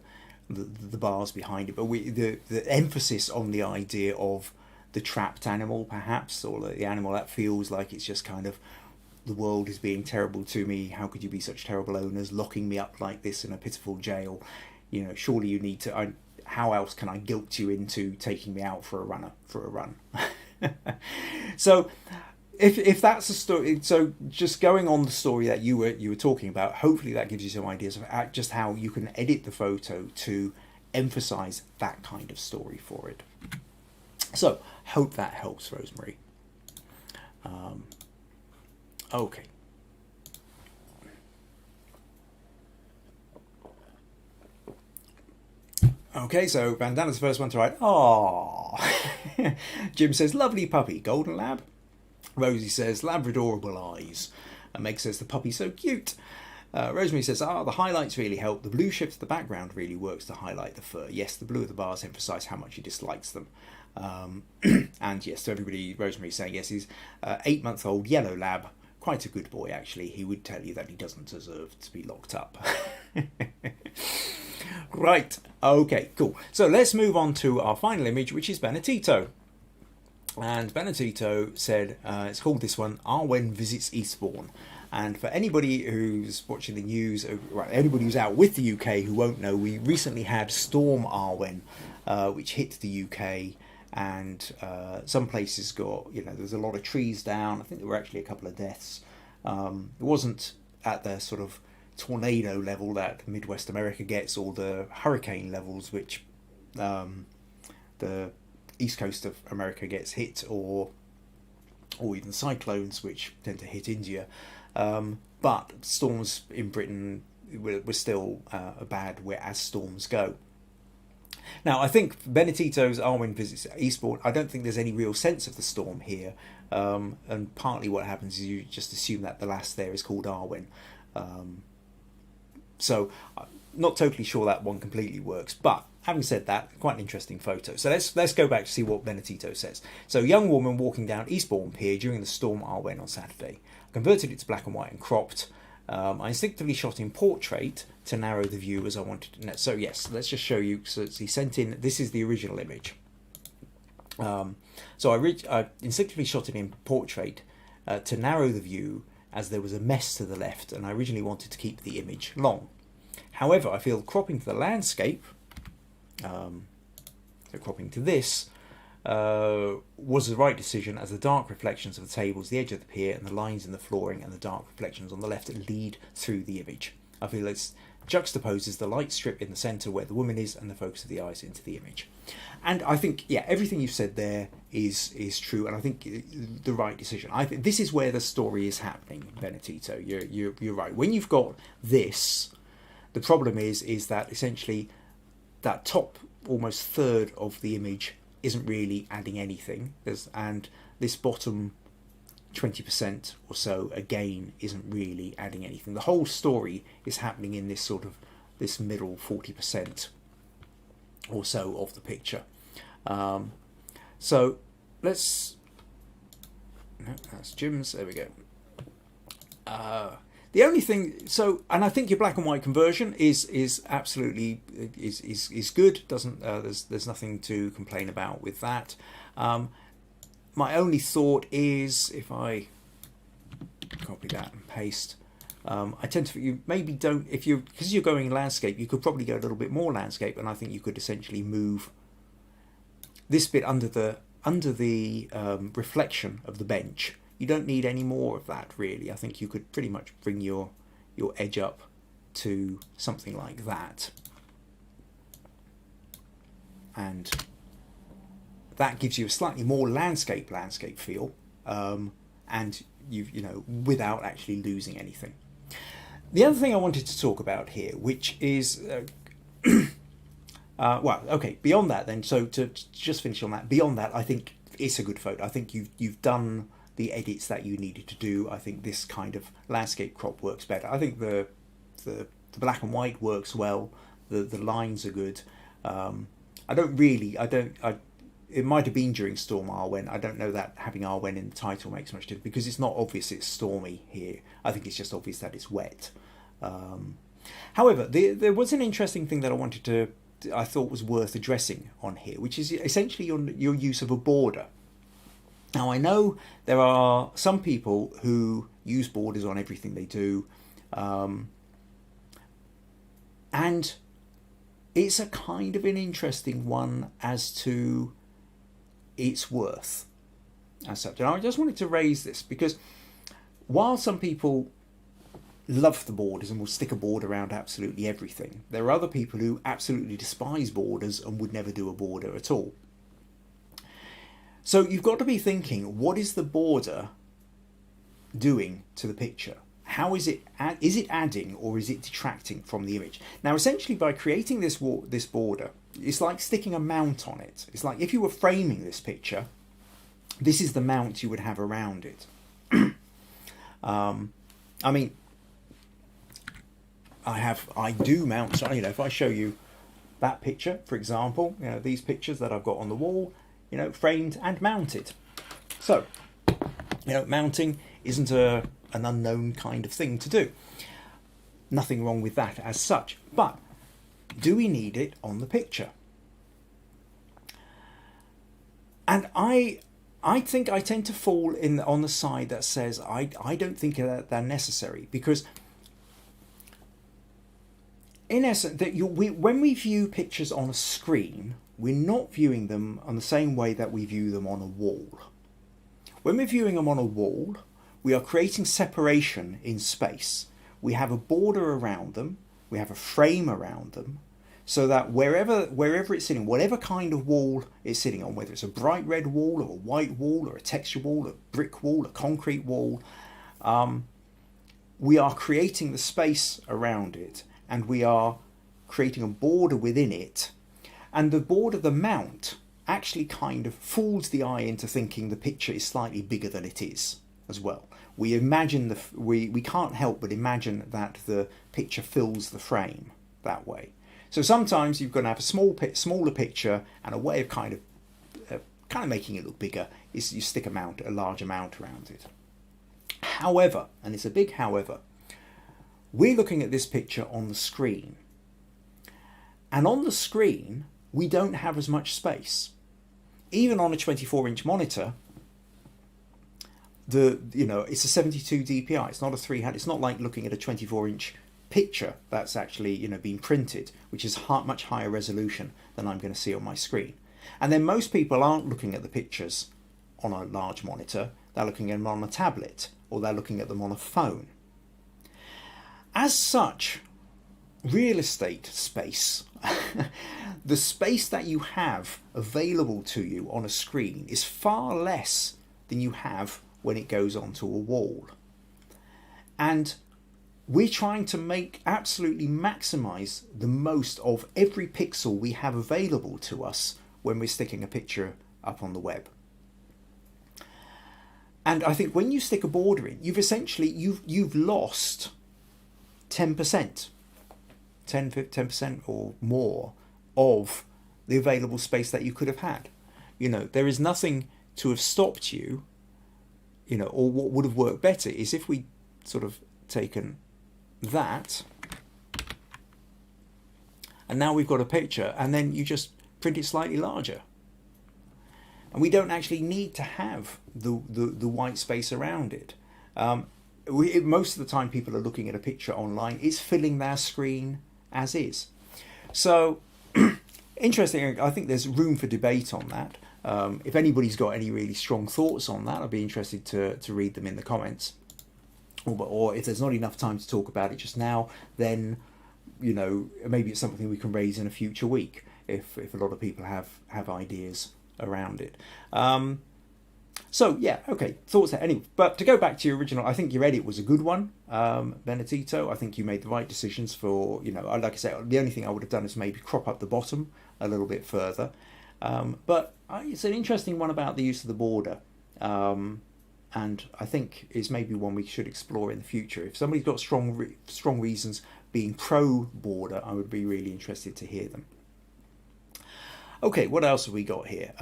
bars behind it, but the emphasis on the idea of the trapped animal, perhaps, or the animal that feels like it's just kind of, the world is being terrible to me, how could you be such terrible owners, locking me up like this in a pitiful jail, you know, surely you need to, how else can I guilt you into taking me out for a run. So if that's a story, so just going on the story that you were talking about, hopefully that gives you some ideas of just how you can edit the photo to emphasize that kind of story for it. So hope that helps, Rosemary. Okay. Okay, so Vandana's the first one to write, "Aww." Jim says, "Lovely puppy, golden lab." Rosie says, "Labradorable eyes." And Meg says, "The puppy's so cute." Rosemary says, "The highlights really help. The blue shift to the background really works to highlight the fur. Yes, the blue of the bars emphasise how much he dislikes them." And yes, to everybody, Rosemary's saying, yes, he's 8-month-old yellow lab. Quite a good boy, actually. He would tell you that he doesn't deserve to be locked up. Right, okay, cool. So let's move on to our final image, which is Bennitito. And Bennitito said, it's called this one, "Arwen Visits Eastbourne." And for anybody who's watching the news, right, anybody who's out with the UK who won't know, we recently had Storm Arwen, which hit the UK, and some places got, you know, there's a lot of trees down. I think there were actually a couple of deaths. It wasn't at the sort of tornado level that Midwest America gets, or the hurricane levels which the east coast of America gets hit, or even cyclones which tend to hit India. But storms in Britain were still bad as storms go. Now, I think Bennitito's Arwen Visits Eastbourne, I don't think there's any real sense of the storm here. And partly what happens is you just assume that the lass there is called Arwen. So I'm not totally sure that one completely works. But having said that, quite an interesting photo. So let's go back to see what Bennitito says. So, "Young woman walking down Eastbourne Pier during the storm Arwen on Saturday. I converted it to black and white and cropped. I instinctively shot in portrait to narrow the view as I wanted to know." So yes, let's just show you. So he sent in, this is the original image. So I instinctively shot it in portrait to narrow the view as there was a mess to the left, and I originally wanted to keep the image long. However, I feel cropping to the landscape, so cropping to this, was the right decision, as the dark reflections of the tables, the edge of the pier, and the lines in the flooring, and the dark reflections on the left lead through the image. I feel it juxtaposes the light strip in the centre where the woman is and the focus of the eyes into the image. And I think, yeah, everything you've said there is true, and I think the right decision. I think this is where the story is happening, Bennitito. You're right. When you've got this, the problem is that essentially that top almost third of the image isn't really adding anything, and this bottom 20% or so again isn't really adding anything. The whole story is happening in this sort of this middle 40% or so of the picture. So let's, no, that's Jim's, there we go. The only thing, so, and I think your black and white conversion is absolutely is good. Doesn't there's nothing to complain about with that. My only thought is, if I copy that and paste. I tend to, you maybe don't, if you, because you're going landscape, you could probably go a little bit more landscape, and I think you could essentially move this bit under the reflection of the bench. You don't need any more of that, really. I think you could pretty much bring your edge up to something like that, and that gives you a slightly more landscape feel, and you know, without actually losing anything. The other thing I wanted to talk about here, which is well, okay, beyond that then, so to just finish on that, beyond that, I think it's a good photo. I think you've done the edits that you needed to do. I think this kind of landscape crop works better. I think the black and white works well. The lines are good. It might have been during Storm Arwen. I don't know that having Arwen in the title makes much difference, because it's not obvious it's stormy here. I think it's just obvious that it's wet. However, there was an interesting thing that I thought was worth addressing on here, which is essentially your use of a border. Now, I know there are some people who use borders on everything they do, and it's a kind of an interesting one as to its worth as such. And I just wanted to raise this because while some people love the borders and will stick a border around absolutely everything, there are other people who absolutely despise borders and would never do a border at all. So you've got to be thinking, what is the border doing to the picture? How is it adding or is it detracting from the image? Now, essentially, by creating this border, it's like sticking a mount on it. It's like if you were framing this picture, this is the mount you would have around it. I mean, I do mount, you know, if I show you that picture, for example, you know, these pictures that I've got on the wall, you know, framed and mounted. So, you know, mounting isn't an unknown kind of thing to do. Nothing wrong with that as such. But do we need it on the picture? And I think I tend to fall on the side that says I don't think that they're necessary, because in essence, when we view pictures on a screen, we're not viewing them on the same way that we view them on a wall. When we're viewing them on a wall, we are creating separation in space. We have a border around them, we have a frame around them, so that wherever it's sitting, whatever kind of wall it's sitting on, whether it's a bright red wall or a white wall or a texture wall, a brick wall, a concrete wall, we are creating the space around it, and we are creating a border within it. And the border, the mount, actually kind of fools the eye into thinking the picture is slightly bigger than it is as well. We imagine we can't help but imagine that the picture fills the frame that way. So sometimes you've got to have a smaller picture, and a way of kind of making it look bigger is you stick a large amount around it. However, and it's a big however, we're looking at this picture on the screen, and on the screen we don't have as much space. Even on a 24-inch monitor, it's a 72 dpi. It's not a 300. It's not like looking at a 24-inch picture that's actually been printed, which is much higher resolution than I'm going to see on my screen. And then most people aren't looking at the pictures on a large monitor. They're looking at them on a tablet, or they're looking at them on a phone. As such, real estate space, the space that you have available to you on a screen is far less than you have when it goes onto a wall. And we're trying to absolutely maximize the most of every pixel we have available to us when we're sticking a picture up on the web. And I think when you stick a border in, you've lost 10%, 10% or more of the available space that you could have had. There is nothing to have stopped you, or what would have worked better is if we sort of taken that, and now we've got a picture, and then you just print it slightly larger. And we don't actually need to have the white space around it. most of the time people are looking at a picture online, it's filling their screen as is. So interesting. I think there's room for debate on that. If anybody's got any really strong thoughts on that, I'd be interested to read them in the comments. Or if there's not enough time to talk about it just now, then maybe it's something we can raise in a future week if a lot of people have ideas around it. So yeah, okay, thoughts there. Anyway, but to go back to your original, I think your edit was a good one, Bennitito. I think you made the right decisions for, like I said, the only thing I would have done is maybe crop up the bottom a little bit further. But it's an interesting one about the use of the border. And I think is maybe one we should explore in the future. If somebody's got strong reasons being pro-border, I would be really interested to hear them. Okay, what else have we got here?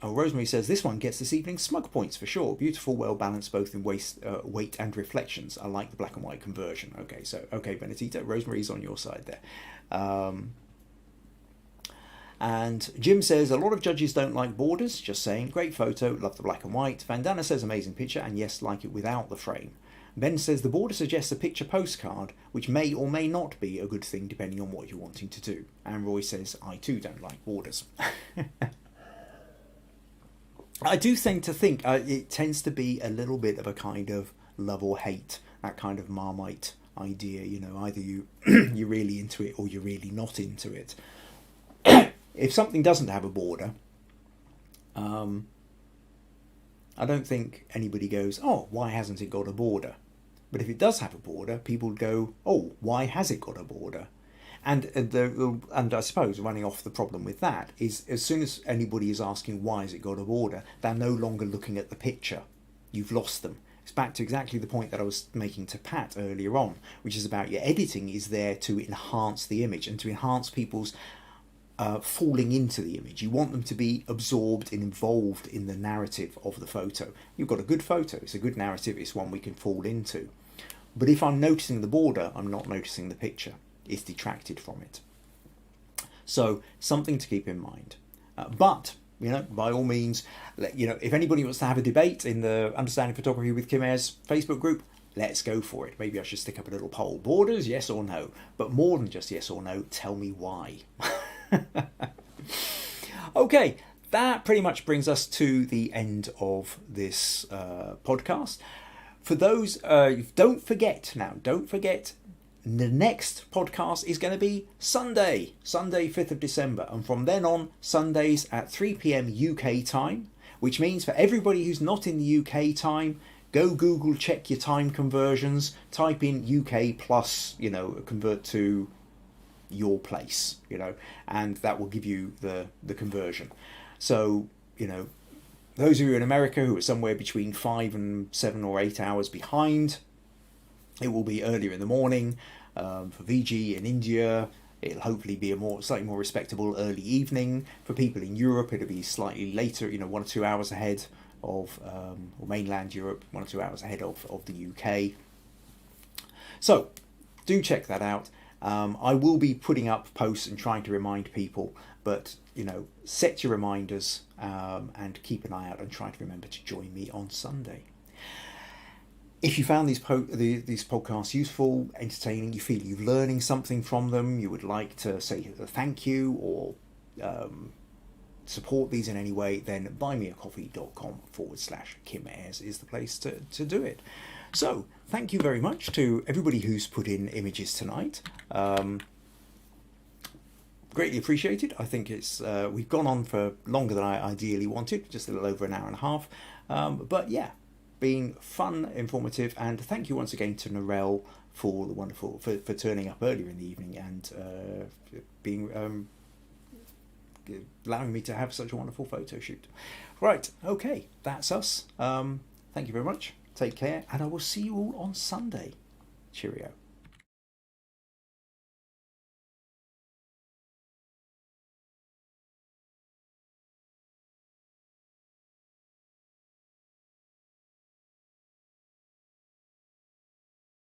Rosemary says, this one gets this evening's smug points for sure. Beautiful, well balanced both in weight and reflections. I like the black and white conversion. Okay, Bennitito, Rosemary's on your side there. And Jim says, a lot of judges don't like borders. Just saying, great photo, love the black and white. Vandana says, amazing picture, and yes, like it without the frame. Ben says, the border suggests a picture postcard, which may or may not be a good thing depending on what you're wanting to do. And Roy says, I too don't like borders. I do tend to think it tends to be a little bit of a kind of love or hate, that kind of Marmite idea. Either you're really into it or you're really not into it. If something doesn't have a border, I don't think anybody goes, oh, why hasn't it got a border? But if it does have a border, people go, oh, why has it got a border? And I suppose running off the problem with that is, as soon as anybody is asking why has it got a border, they're no longer looking at the picture. You've lost them. It's back to exactly the point that I was making to Pat earlier on, which is about your editing is there to enhance the image and to enhance people's falling into the image. You want them to be absorbed and involved in the narrative of the photo. You've got a good photo, it's a good narrative, it's one we can fall into. But if I'm noticing the border, I'm not noticing the picture. It's detracted from it. So something to keep in mind. But by all means, if anybody wants to have a debate in the Understanding Photography with Kim Ayres Facebook group, let's go for it. Maybe I should stick up a little poll. Borders, yes or no? But more than just yes or no, tell me why. Okay, that pretty much brings us to the end of this podcast. For those, don't forget, the next podcast is going to be Sunday 5th of December. And from then on, Sundays at 3 p.m. UK time, which means for everybody who's not in the UK time, go Google, check your time conversions, type in UK plus, convert to your place, and that will give you the conversion. So, those of you in America who are somewhere between 5 and 7 or 8 hours behind, it will be earlier in the morning. For VG in India, it'll hopefully be a slightly more respectable early evening. For people in Europe, it'll be slightly later, 1 or 2 hours ahead of, or mainland Europe, 1 or 2 hours ahead of the UK. So, do check that out. I will be putting up posts and trying to remind people, but set your reminders and keep an eye out and try to remember to join me on Sunday. If you found these podcasts useful, entertaining, you feel you're learning something from them, you would like to say a thank you or support these in any way, then buymeacoffee.com/Kim Ayres is the place to do it. So, thank you very much to everybody who's put in images tonight. Greatly appreciated. I think it's we've gone on for longer than I ideally wanted, just a little over an hour and a half. But yeah, being fun, informative, and thank you once again to Narelle for the wonderful for turning up earlier in the evening and being allowing me to have such a wonderful photo shoot. Right, okay, that's us. Thank you very much. Take care, and I will see you all on Sunday. Cheerio.